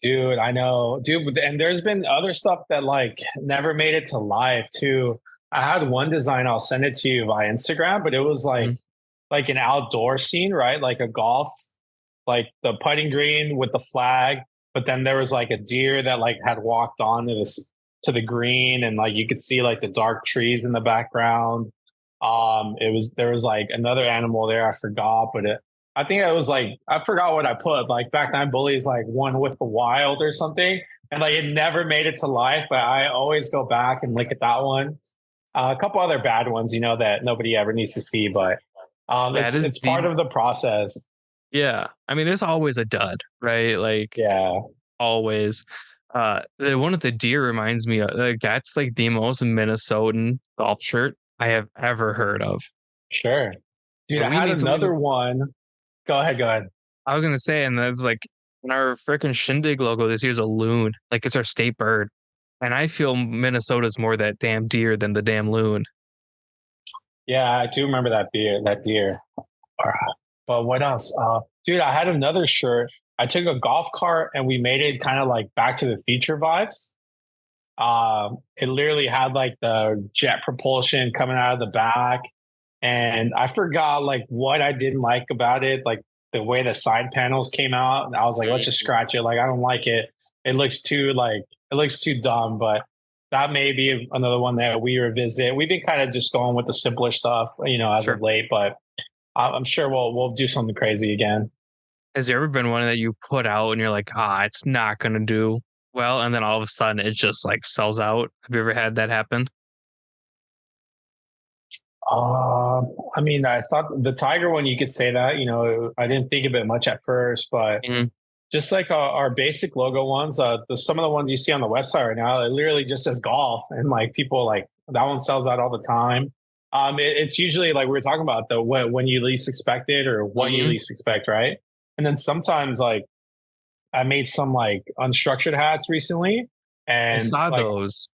dude, I know, dude. And there's been other stuff that like never made it to life too. I had one design. I'll send it to you via Instagram, but it was Mhm. like an outdoor scene, right? Like a golf, like the putting green with the flag, but then there was like a deer that like had walked on to this to the green, and like you could see like the dark trees in the background. It was there was like another animal there. I forgot, but I think it was like I forgot what I put. Like Back Nine Bullies, like one with the wild or something, and like it never made it to life. But I always go back and look at that one. A couple other bad ones, that nobody ever needs to see, but That is it's part the of the process. yeah. I mean, there's always a dud, right? Like Yeah, always. The one with the deer reminds me of like that's like the most Minnesotan golf shirt I have ever heard of. sure, dude. And I we had need something another one. Go ahead. Go ahead. I was gonna say, and that's like in our freaking shindig logo this year's a loon. Like it's our state bird. And I feel Minnesota's more that damn deer than the damn loon. Yeah, I do remember that beer, that deer. But what else? Dude, I had another shirt. I took a golf cart and we made it kind of like Back to the Future vibes. It literally had like the jet propulsion coming out of the back, and I forgot like what I didn't like about it, like the way the side panels came out. And I was like, let's just Mhm. scratch it. Like I don't like it. It looks too dumb. But that may be another one that we revisit. We've been kind of just going with the simpler stuff, as of Sure. late. But I'm sure we'll do something crazy again. Has there ever been one that you put out and you're like, it's not gonna do well, and then all of a sudden it just like sells out? Have you ever had that happen? I mean, I thought the Tiger one, you could say that, I didn't think of it much at first, but Mhm. just like our basic logo ones, some of the ones you see on the website right now, it literally just says golf, and like people like that one sells out all the time. It's usually like we were talking about the when you least expect it or what you Mhm. least expect, right? And then sometimes like I made some like unstructured hats recently, I and saw like those.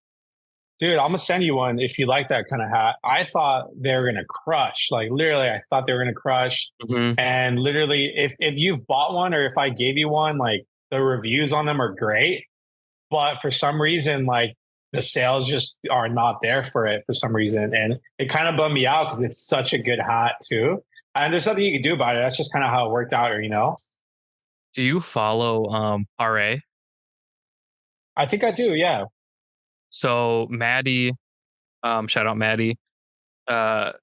dude, I'm gonna send you one if you like that kind of hat. I thought they were gonna crush. Like literally, I thought they were gonna crush. Mhm. And literally, if you've bought one or if I gave you one, like the reviews on them are great. But for some reason, like the sales just are not there for it for some reason. And it kind of bummed me out because it's such a good hat too. And there's nothing you can do about it. That's just kind of how it worked out. Do you follow RA? I think I do, yeah. So Maddie, shout out Maddie, uh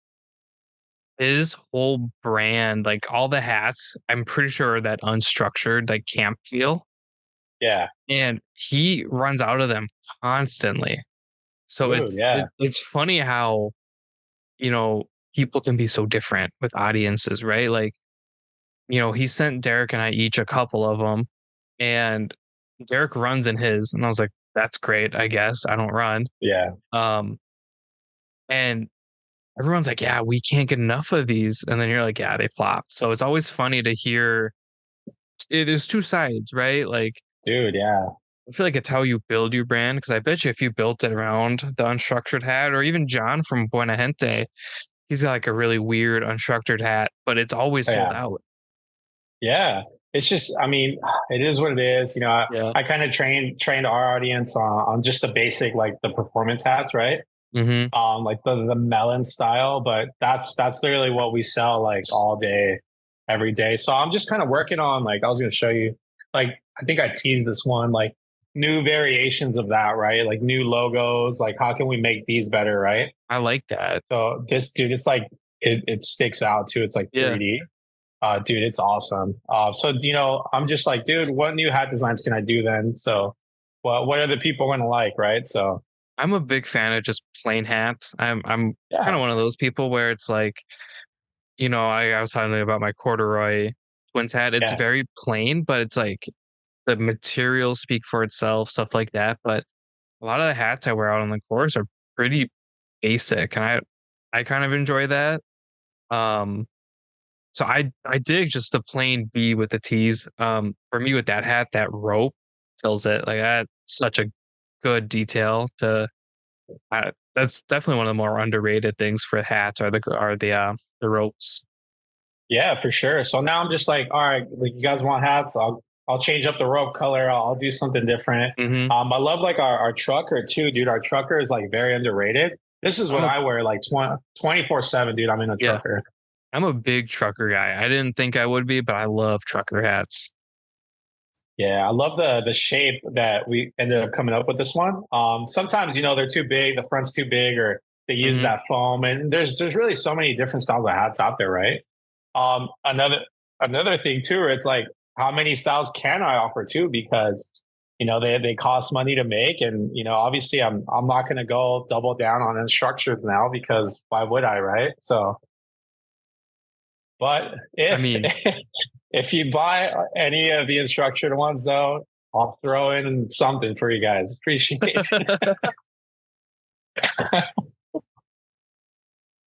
his whole brand, like all the hats, I'm pretty sure are that unstructured, like camp feel. Yeah. And he runs out of them constantly. So Ooh, yeah. it's funny how, you know, people can be so different with audiences, right? Like, he sent Derek and I each a couple of them, and Derek runs in his, and I was like, that's great, I guess. I don't run. Yeah. Um, and everyone's like, yeah, we can't get enough of these. And then you're like, yeah, they flop. So it's always funny to hear there's two sides, right? Like, Dude, yeah. I feel like it's how you build your brand. Cause I bet you if you built it around the unstructured hat, or even John from Buena Gente, he's got like a really weird unstructured hat, but it's always Oh, sold yeah. out. Yeah, it's just, I mean, it is what it is. Yeah. I kind of trained our audience on just the basic, like the performance hats, right? Hmm. Like the melon style, but that's literally what we sell like all day, every day. So I'm just kind of working on like I was gonna show you, like I think I teased this one, like new variations of that, right? Like new logos, like how can we make these better, right? I like that. So this dude, it's like it sticks out too. It's like Yeah. 3D. Dude, it's awesome. So I'm just like, dude, what new hat designs can I do then? So, what are the people going to like, right? So, I'm a big fan of just plain hats. I'm kind yeah, of one of those people where it's like, I was talking about my corduroy twins hat. It's yeah, very plain, but it's like the materials speak for itself, stuff like that. But a lot of the hats I wear out on the course are pretty basic, and I kind of enjoy that. Um, so I dig just the plain B with the T's. For me with that hat, that rope kills it. Like that's such a good detail to. That's definitely one of the more underrated things for hats are the ropes. yeah, for sure. So now I'm just like, all right, like you guys want hats? I'll change up the rope color. I'll do something different. Hmm. I love like our trucker too, dude. Our trucker is like very underrated. This is I'm what a I wear like 24/7, dude. I'm in a yeah, trucker. I'm a big trucker guy. I didn't think I would be, but I love trucker hats. Yeah, I love the shape that we ended up coming up with this one. Sometimes they're too big, the front's too big, or they use Mhm. that foam, and there's really so many different styles of hats out there, right? Another thing too, it's like how many styles can I offer too? Because they cost money to make, and obviously I'm not going to go double down on instructors now because why would I, right? So, but I if mean, if you buy any of the instructor ones though, I'll throw in something for you guys. Appreciate it.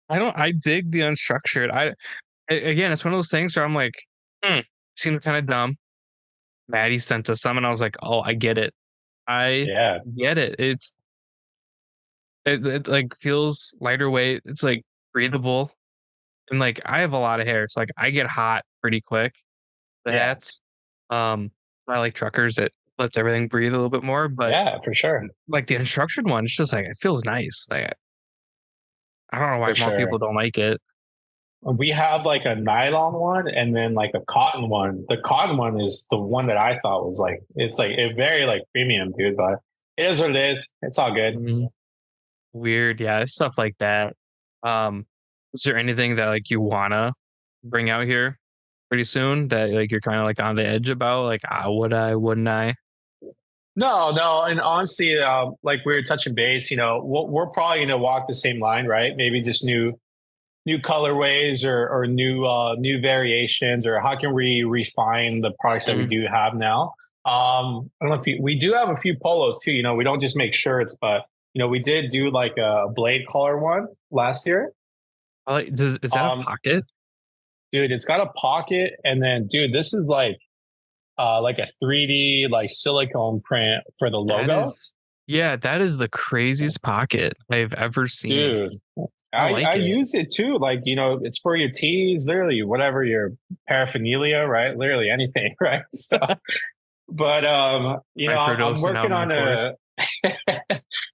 I dig the unstructured. Again, it's one of those things where I'm like, hmm, seems kind of dumb. Maddie sent us some, and I was like, oh, I get it. I Yeah, get it. It like feels lighter weight. It's like breathable, and like I have a lot of hair, so like I get hot pretty quick. The yeah, hats, um, I like truckers. It lets everything breathe a little bit more, but yeah, for sure, like the unstructured one, it's just like it feels nice. Like I don't know why for more sure. people don't like it. We have like a nylon one and then like a cotton one. The cotton one is the one that I thought was like it's like a very like premium, dude. But it is what it is. It's all good. Mhm. Weird, yeah, stuff like that. Um, is there anything that like you wanna bring out here pretty soon that like you're kind of like on the edge about? Like, would I? Wouldn't I? No, no, and honestly, like we were touching base, we're probably gonna walk the same line, right? Maybe just new colorways or new variations, or how can we refine the products that we Mhm. do have now. I don't know if we do have a few polos too. We don't just make shirts, but we did do like a blade collar one last year. I like, is that a um pocket? Dude, it's got a pocket, and then dude, this is like a 3D like silicone print for the That logo. is, yeah, that is the craziest pocket I've ever seen. Dude, I I like it. use it too. Like, it's for your tees, literally whatever your paraphernalia, right? Literally anything, right? So, but I'm Microdosing out working my on pores. a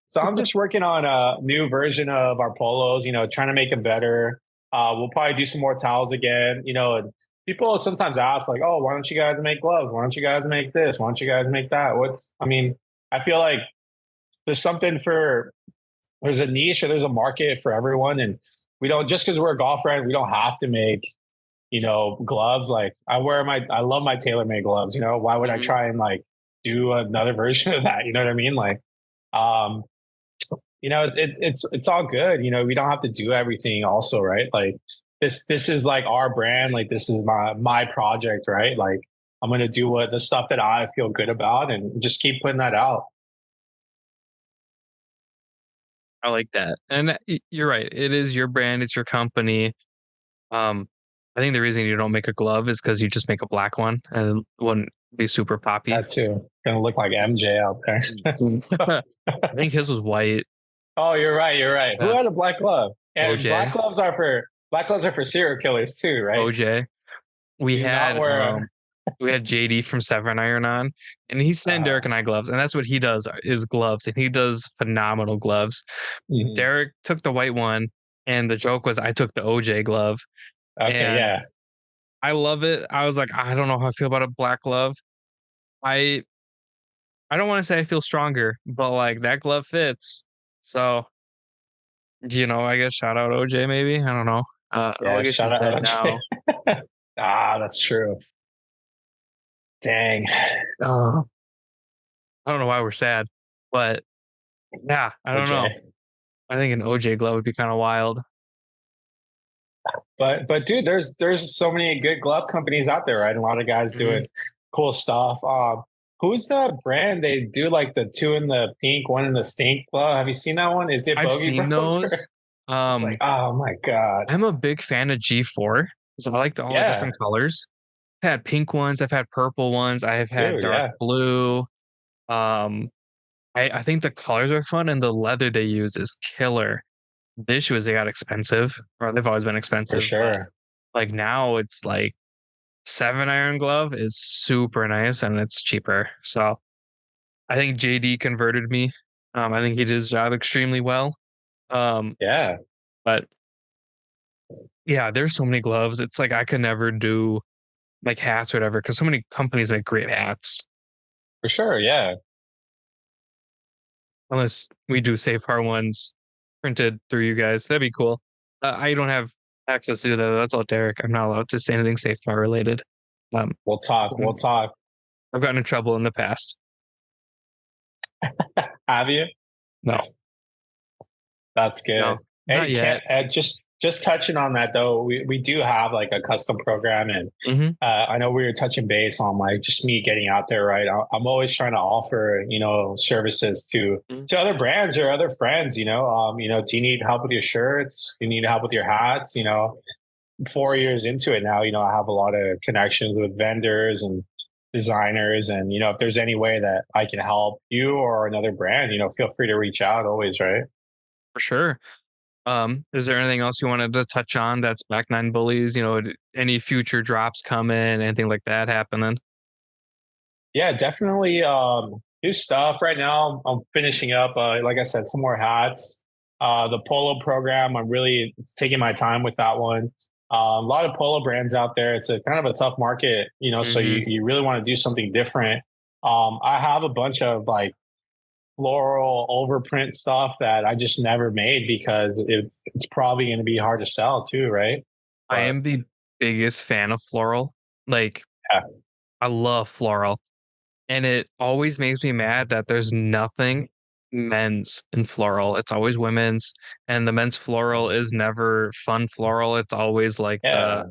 so I'm just working on a new version of our polos, trying to make them better. We'll probably do some more towels again, and people sometimes ask like, "Oh, why don't you guys make gloves? Why don't you guys make this? Why don't you guys make that?" I mean, I feel like there's something for there's a niche or there's a market for everyone, and we don't just because we're a golf brand, we don't have to make gloves. Like I love my TaylorMade gloves. Why would I Mhm. try and like do another version of that? You know what I mean? Like, um, it's all good. We don't have to do everything. Also, right? Like this is like our brand. Like this is my project, right? Like I'm gonna do what the stuff that I feel good about, and just keep putting that out. I like that, and you're right. It is your brand. It's your company. Um, I think the reason you don't make a glove is because you just make a black one and it wouldn't be super poppy. That too. Gonna look like MJ out there. I think his was white. Oh, you're right. You're right. Who Uh, had a black glove? And OJ, black gloves are for serial killers too, right? OJ. We Do not had wear. we had JD from Seven Iron on, and he sent Uh, Derek and I gloves, and that's what he does is gloves, and he does phenomenal gloves. mhm. Derek took the white one, and the joke was I took the OJ glove, Okay, and yeah, I love it. I was like, I don't know how I feel about a black glove. I I don't want to say I feel stronger, but like that glove fits. So, I guess shout out OJ maybe. I don't know. Oh, yeah. I guess Shout he's out dead OJ. now. That's true. Dang. Uh, I don't know why we're sad, but yeah, I don't know. OJ. I think an OJ glove would be kind of wild. But dude, there's so many good glove companies out there, right? And a lot of guys Mhm. doing cool stuff. Who's the brand? They do like the two in the pink, one in the stink glove. Have you seen that one? Is it I've Bogey seen Bros? those. It's like, Um, oh my god, I'm a big fan of G4 because I like all the yeah, different colors. I've had pink ones, I've had purple ones, I have had dude, dark yeah, blue. Um, I think the colors are fun and the leather they use is killer. The issue is they got expensive, or they've always been for expensive, but sure. like now it's like 7 iron glove is super nice and it's cheaper. So I think JD converted me. I think he did his job extremely well. Um, Yeah, but yeah, there's so many gloves. It's like I could never do like hats or whatever because so many companies make great hats. for sure. Yeah. Unless we do safe harbor ones. printed through you guys. That'd be cool. I don't have access to that. That's all Derek. I'm not allowed to say anything safe bar related. Um, We'll talk. We'll talk. I've gotten in trouble in the past. Have you? No, That's good. no, not Hey, yet. can't just touching on that though. We do have like a custom program, and Hmm. I know we were touching base on like just me getting out there. Right, I'm always trying to offer services to other brands or other friends. Do you need help with your shirts? Do you need help with your hats? 4 years into it now, I have a lot of connections with vendors and designers, and if there's any way that I can help you or another brand, feel free to reach out always, right? For sure. Is there anything else you wanted to touch on that's Back Nine Bullies? Any future drops coming, anything like that happening? Yeah, definitely. New stuff right now. I'm finishing up, like I said, some more hats. The polo program, I'm really taking my time with that one. A lot of polo brands out there. It's a kind of a tough market, so Hmm. you really want to do something different. I have a bunch of like floral overprint stuff that I just never made because it's probably going to be hard to sell too, right? I But am the biggest fan of floral. Like, yeah, I love floral. And it always makes me mad that there's nothing men's in floral. It's always women's. And the men's floral is never fun floral. It's always like yeah,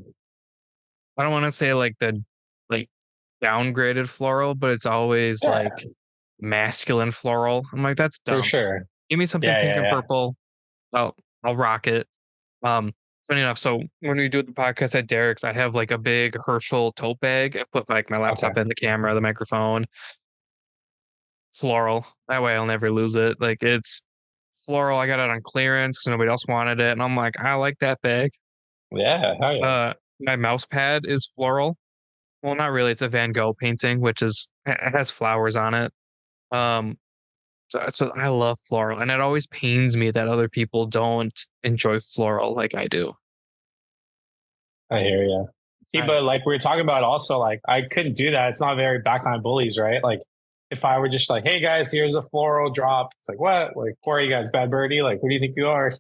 I don't want to say like the like downgraded floral, but it's always yeah, like masculine floral. I'm like, that's for dumb. sure. Give me something Yeah, pink yeah, and yeah. purple. I'll I'll rock it. Um, Funny enough, so when we do the podcast at Derek's, I have like a big Herschel tote bag. I put like my Okay. laptop in the camera, the microphone, floral. That way I'll never lose it. Like it's floral. I got it on clearance because nobody else wanted it. And I'm like, I like that bag. Yeah, hell yeah. My mouse pad is floral. Well, not really. It's a Van Gogh painting, which is it has flowers on it. Um, so I love floral, and it always pains me that other people don't enjoy floral like I do. I hear you. See, I but like we were talking about also, like I couldn't do that. It's not very Back Nine Bullies, right? Like if I were just like, hey guys, here's a floral drop. It's like, what? Like, who are you guys, Bad Birdie? Like, who do you think you are?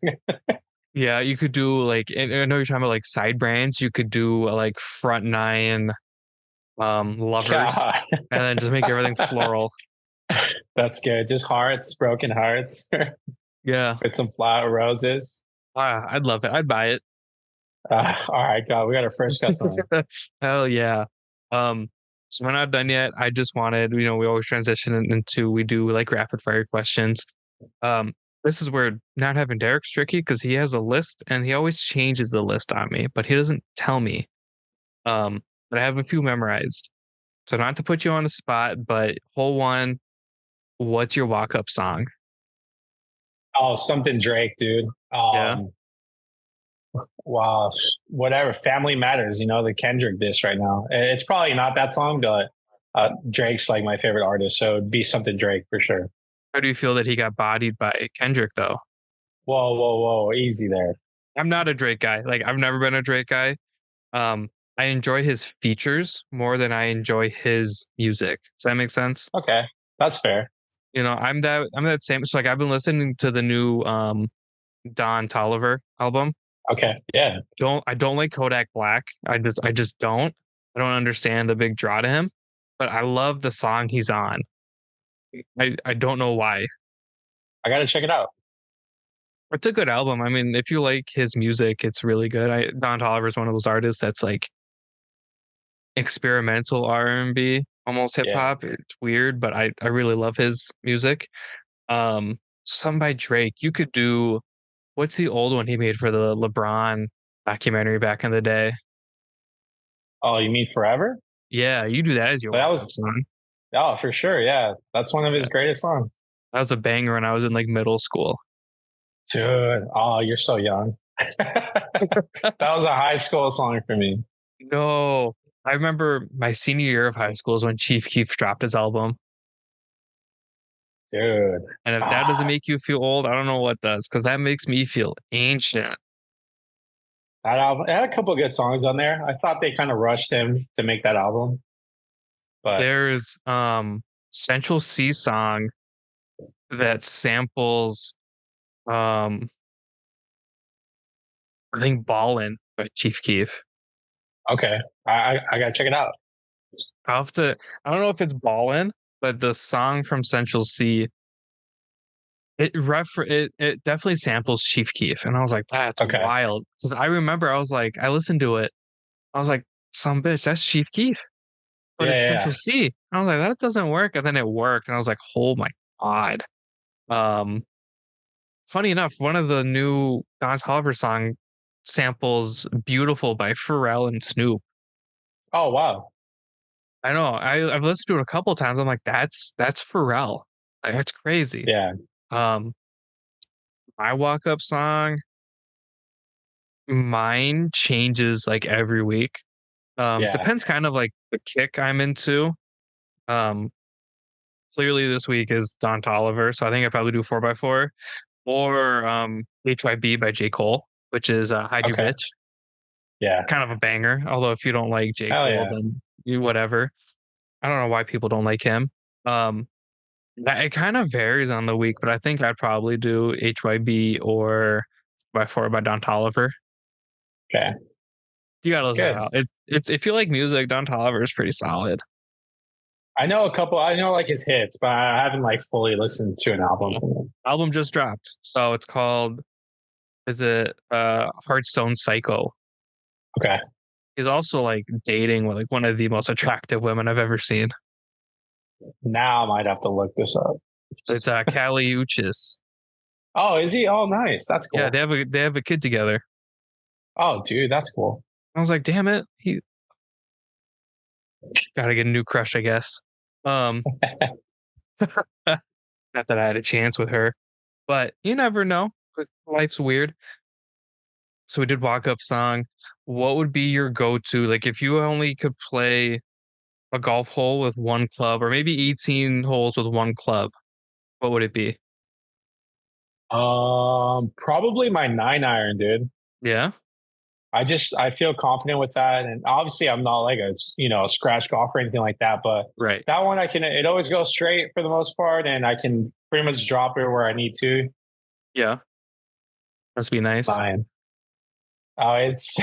Yeah, you could do like and I know you're talking about like side brands. You could do like front nine lovers, God, and then just make everything floral. that's good. Just hearts, broken hearts Yeah, with some flower roses. I'd love it. I'd buy it. All right, God, we got our first customer. Hell yeah. Um, so we're not done yet. I just wanted, we always transition into we do like rapid fire questions. Um, this is where not having Derek's tricky because he has a list and he always changes the list on me, but he doesn't tell me. But I have a few memorized. So not to put you on the spot, but hole one, what's your walk up song? Oh, something Drake, dude. Yeah. Wow, whatever. Family Matters, the Kendrick diss right now. It's probably not that song, but Drake's like my favorite artist, so it'd be something Drake for sure. How do you feel that he got bodied by Kendrick though? Whoa, whoa, whoa, easy there. I'm not a Drake guy. Like I've never been a Drake guy. Um, I enjoy his features more than I enjoy his music. Does that make sense? Okay, that's fair. I'm that same. So like I've been listening to the new Don Tolliver album. Okay, yeah, I don't like Kodak Black. I just don't. I don't understand the big draw to him, but I love the song he's on. I don't know why. I got to check it out. It's a good album. I mean, if you like his music, it's really good. Don Toliver is one of those artists that's like experimental R&B, almost hip Yeah. hop. It's weird, but I really love his music. Some by Drake. You could do what's the old one he made for the LeBron documentary back in the day? Oh, you mean Forever? Yeah, you do that as your But that walk up was song. oh for sure. Yeah, that's one of Yeah, his greatest songs, that was a banger when I was in like middle school. dude. Oh, you're so young. That was a high school song for me, No, I remember my senior year of high school is when Chief Keef dropped his album. dude. And if that doesn't Ah, make you feel old, I don't know what does, because that makes me feel ancient. that album it had a couple of good songs on there. I thought they kind of rushed him to make that album, but There's Central C song that samples I think Ballin' by Chief Keef. Okay, I gotta check it out. I'll have to. I don't know if it's Ballin', but the song from Central C, it definitely samples Chief Keef, and I was like, that's Okay, wild. 'Cause I remember I was like, I listened to it. I was like, some bitch, that's Chief Keef, but yeah, it's yeah, Central yeah. C. I was like, that doesn't work, and then it worked, and I was like, oh my god. Um, Funny enough, one of the new Don Toliver song samples "Beautiful" by Pharrell and Snoop. Oh wow, I know. I've listened to it a couple times. I'm like, that's Pharrell. Like, that's crazy. yeah, Um, my walk up song, mine changes like every week. yeah. Depends kind of like the kick I'm into. Um, Clearly this week is Don Toliver, so I think I'd probably do 4x4 or HYB by J. Cole, which is Hide You Okay, Bitch. yeah. Kind of a banger. Although if you don't like J. Hell Cole, yeah. then you whatever. I don't know why people don't like him. Um, it kind of varies on the week, but I think I'd probably do HYB or by 4 by Don Toliver. Okay, You gotta it's listen good. out. It's if you like music, Don Toliver is pretty solid. I know a couple. I know like his hits, but I haven't like fully listened to an album Yeah. from him. Album just dropped, so it's called is it Heartstone Psycho. Okay, He's also like dating with like one of the most attractive women I've ever seen. now I might have to look this up. It's Callie Uchis. Oh, is he? Oh, nice. That's Yeah, cool. they have a kid together. Oh, dude, that's cool. I was like, damn it, he gotta get a new crush, I guess. Um, not that I had a chance with her, but you never know. Life's weird. So we did walk up song. What would be your go to? Like if you only could play a golf hole with one club, or maybe 18 holes with one club, what would it be? Probably my 9 iron, dude. Yeah, I feel confident with that, and obviously I'm not like a a scratch golf or anything like that, but right. that one I can. It always goes straight for the most part, and I can pretty much drop it where I need to. Yeah, must be nice. Nine. Oh, it's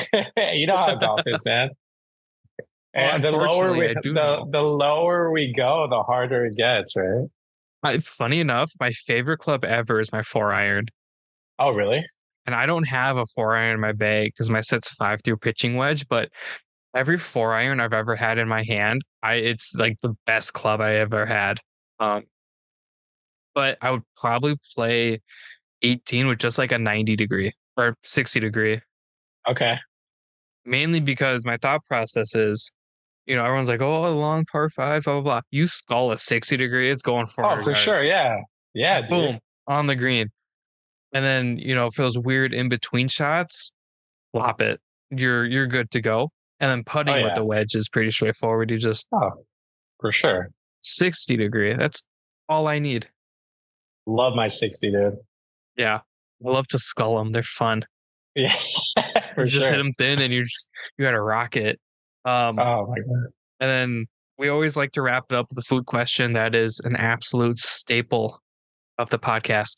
you know how golf is, man. Well, And unfortunately, I do know. the lower we go, the harder it gets, right? Funny enough, my favorite club ever is my 4 iron. Oh, really? And I don't have a 4 iron in my bag because my set's 5 through pitching wedge, but every 4 iron I've ever had in my hand, I it's like the best club I ever had. Um, but I would probably play 18 with just like a 90 degree or 60 degree, Okay. mainly because my thought process is, everyone's like, oh, a long par five, blah, blah, blah. You skull a 60 degree, it's going Oh, 400 for sure. yards. Yeah. Yeah, dude. Boom, on the green. And then, for those weird in between shots, flop it. You're good to go. And then Oh, putting with yeah. the wedge is pretty straightforward. You just Oh, for sure. 60 degree. That's all I need. Love my 60, dude. Yeah. I love to skull them. They're fun. Yeah, You for just hit sure. them thin and you got to rock it. Um, Oh my god. and then we always like to wrap it up with a food question that is an absolute staple of the podcast.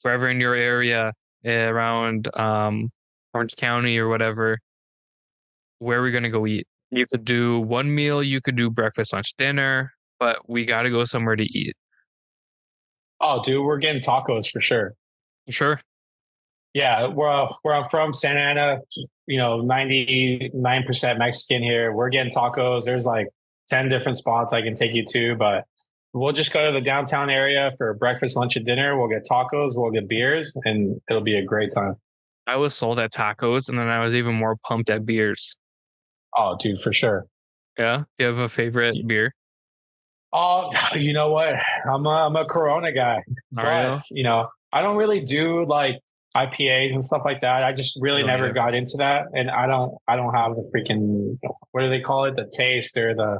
Forever in your area around Orange County or whatever, where are we gonna go eat? You could do one meal, you could do breakfast, lunch, dinner, but we gotta go somewhere to eat. Oh, dude, we're getting tacos for sure. Sure. Yeah, where I'm from, Santa Ana, 99% Mexican here. We're getting tacos. There's like 10 different spots I can take you to, but we'll just go to the downtown area for breakfast, lunch, and dinner. We'll get tacos, we'll get beers, and it'll be a great time. I was sold at tacos and then I was even more pumped at beers. Oh, dude, for sure. Yeah. Do you have a favorite beer? Oh, you know what? I'm a Corona guy, but Mario? I don't really do like IPAs and stuff like that. I just I really don't never either. got into that, and I don't have the freaking what do they call it? The taste or the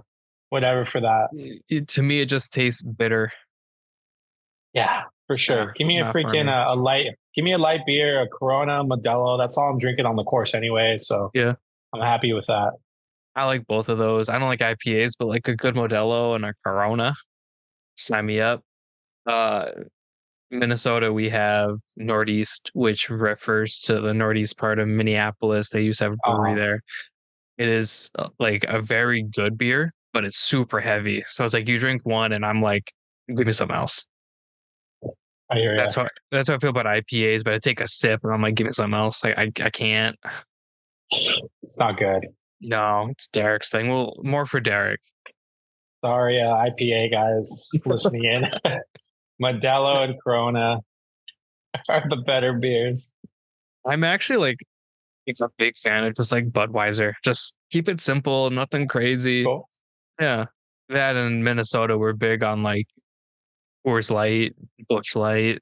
whatever for that. To me, it just tastes bitter. Yeah, for Yeah, sure. Give me a not for freaking me. a light. Give me a light beer, a Corona, Modelo. That's all I'm drinking on the course anyway. So Yeah. I'm happy with that. I like both of those. I don't like IPAs, but like a good Modelo and a Corona, sign me up. Uh, Minnesota, we have Northeast, which refers to the Northeast part of Minneapolis. They used to have a brewery Uh-huh. there. It is like a very good beer, but it's super heavy. So it's like you drink one, and I'm like, give me something else. I hear you. That's how I feel about IPAs. But I take a sip, and I'm like, give me something else. Like I can't. It's not good. No, it's Derek's thing. Well, more for Derek. Sorry, IPA guys listening in. Modelo and Corona are the better beers. I'm actually like a big fan of just like Budweiser. Just keep it simple, nothing crazy. So Yeah, that in Minnesota, we're big on like Coors Light, Busch Light.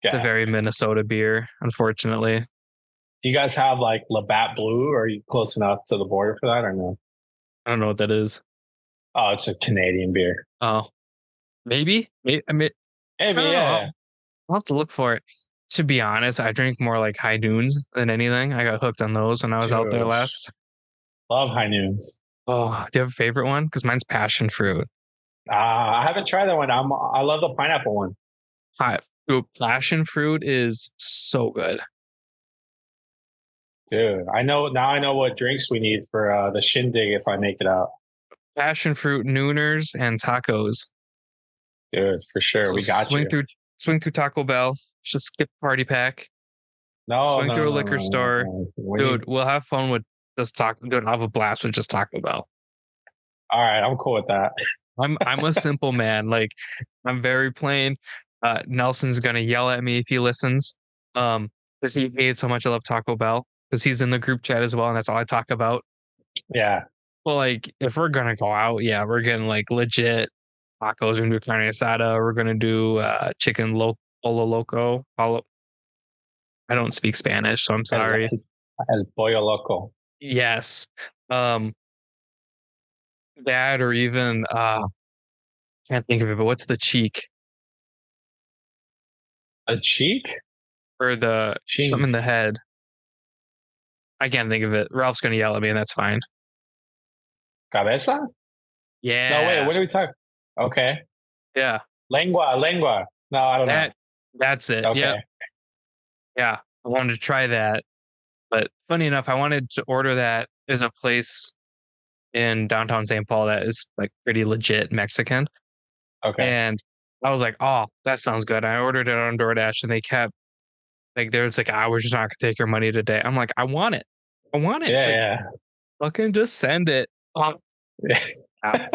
It's a yeah. very Minnesota beer, unfortunately. Do you guys have like Labatt Blue? Or are you close enough to the border for that or no? I don't know what that is. Oh, it's a Canadian beer. Oh, maybe. I mean, I Maybe, don't know. yeah. I'll have to look for it. To be honest, I drink more like high noons than anything. I got hooked on those when I was out there Dude, last. love High Noons. Oh, do you have a favorite one? Because mine's passion fruit. I haven't tried that one. I love the pineapple one. Hi, dude, passion fruit is so good. Dude, I know now. I know what drinks we need for the shindig if I make it out. Passion fruit nooners and tacos. Dude, for sure, So we got you. swing through Taco Bell. Just skip party pack. No, Swing no, through a no, liquor no, no, store, no. We need. dude. We'll have fun with just Taco. Dude, I'll have a blast with just Taco Bell. All right, I'm cool with that. I'm a simple man. Like I'm very plain. Nelson's gonna yell at me if he listens. Because he hates how much I love Taco Bell. Because he's in the group chat as well, and that's all I talk about. Yeah, Well, like if we're gonna go out, yeah, we're getting like legit tacos. We're gonna do carne asada. We're gonna do chicken polo loco. I don't speak Spanish, so I'm el, sorry. el pollo loco. Yes. Um, that or even can't think of it, but what's the cheek A cheek? or the something Cheek. in the head? I can't think of it. Ralph's gonna yell at me, and that's fine. Cabeza? No, wait. Yeah, What are we talking? Okay. yeah. Lengua, lengua. No, I don't know. That that's it. Yep. Okay. Yeah. I wanted to try that, but funny enough, I wanted to order that. There's a place in downtown St. Paul that is like pretty legit Mexican, Okay. and I was like, "Oh, that sounds good." I ordered it on DoorDash, and they kept like, "There's like, we're just not gonna take your money today." I'm like, "I want it. I want it. Like, Yeah, fucking just send it." yeah. Wow.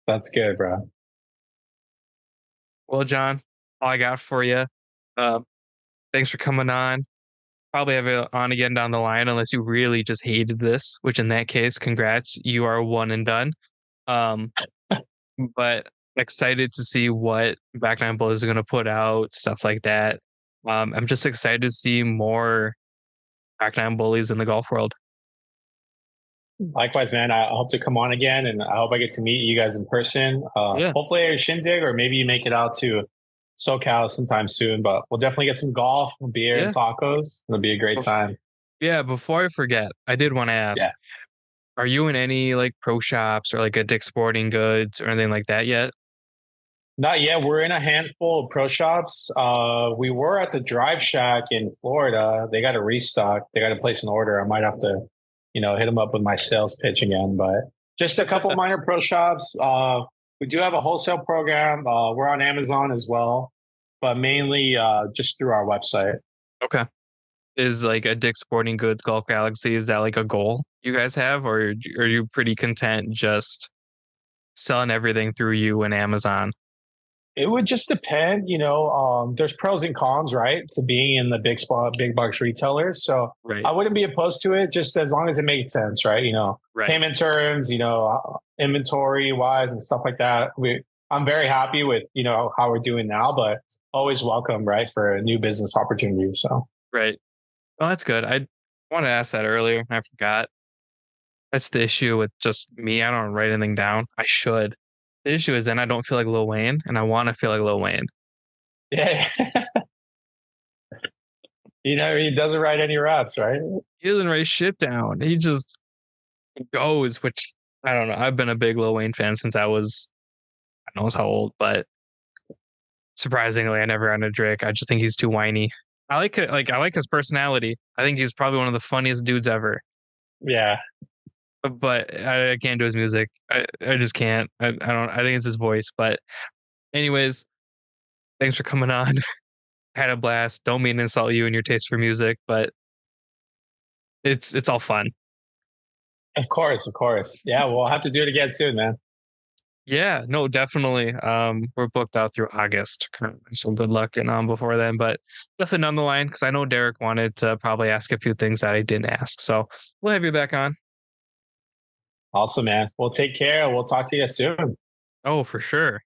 That's good, bro. Well, John, all I got for you. Uh, thanks for coming on. Probably have it on again down the line unless you really just hated this, which in that case, congrats, you are one and done. Um, but excited to see what Back Nine Bullies are going to put out, stuff like that. I'm just excited to see more Back Nine Bullies in the golf world. Likewise, man. I hope to come on again, and I hope I get to meet you guys in person. Yeah, Hopefully, at a shindig, or maybe you make it out to SoCal sometime soon. But we'll definitely get some golf, beer, and yeah, tacos. It'll be a great Bef- time. yeah. Before I forget, I did want to ask: Yeah. are you in any like pro shops or like a Dick Sporting Goods or anything like that yet? Not yet. We're in a handful of pro shops. We were at the Drive Shack in Florida. They got a restock. They got to place an order. I might have to, hit them up with my sales pitch again. But just a couple minor pro shops. We do have a wholesale program. We're on Amazon as well, but mainly just through our website. Okay. Is like a Dick Sporting Goods Golf Galaxy, is that like a goal you guys have, or are you pretty content just selling everything through you and Amazon? It would just depend, there's pros and cons, right, to being in the big box retailers. So Right. I wouldn't be opposed to it just as long as it makes sense, right? Right. Payment terms, inventory wise and stuff like that. I'm very happy with, how we're doing now, but always welcome, right, for a new business opportunity. So Right. Well, that's good. I wanted to ask that earlier and I forgot. That's the issue with just me. I don't write anything down. I should. The issue is then I don't feel like Lil Wayne and I want to feel like Lil Wayne. yeah, he doesn't write any raps, right? He doesn't write shit down. He just goes, which I don't know. I've been a big Lil Wayne fan since I was, I don't know how old, but surprisingly, I never under Drake. I just think he's too whiny. I like it. Like I like his personality. I think he's probably one of the funniest dudes ever. Yeah, But I can't do his music. I just can't. I don't. I think it's his voice. But anyways, thanks for coming on. Had a blast. Don't mean to insult you and your taste for music, but it's all fun. of course, of course. Yeah, we'll have to do it again soon, man. Yeah, no, definitely. We're booked out through August currently, so good luck and on before then. But nothing on the line because I know Derek wanted to probably ask a few things that I didn't ask. So we'll have you back on. Awesome, man. Well, take care. We'll talk to you soon. Oh, for sure.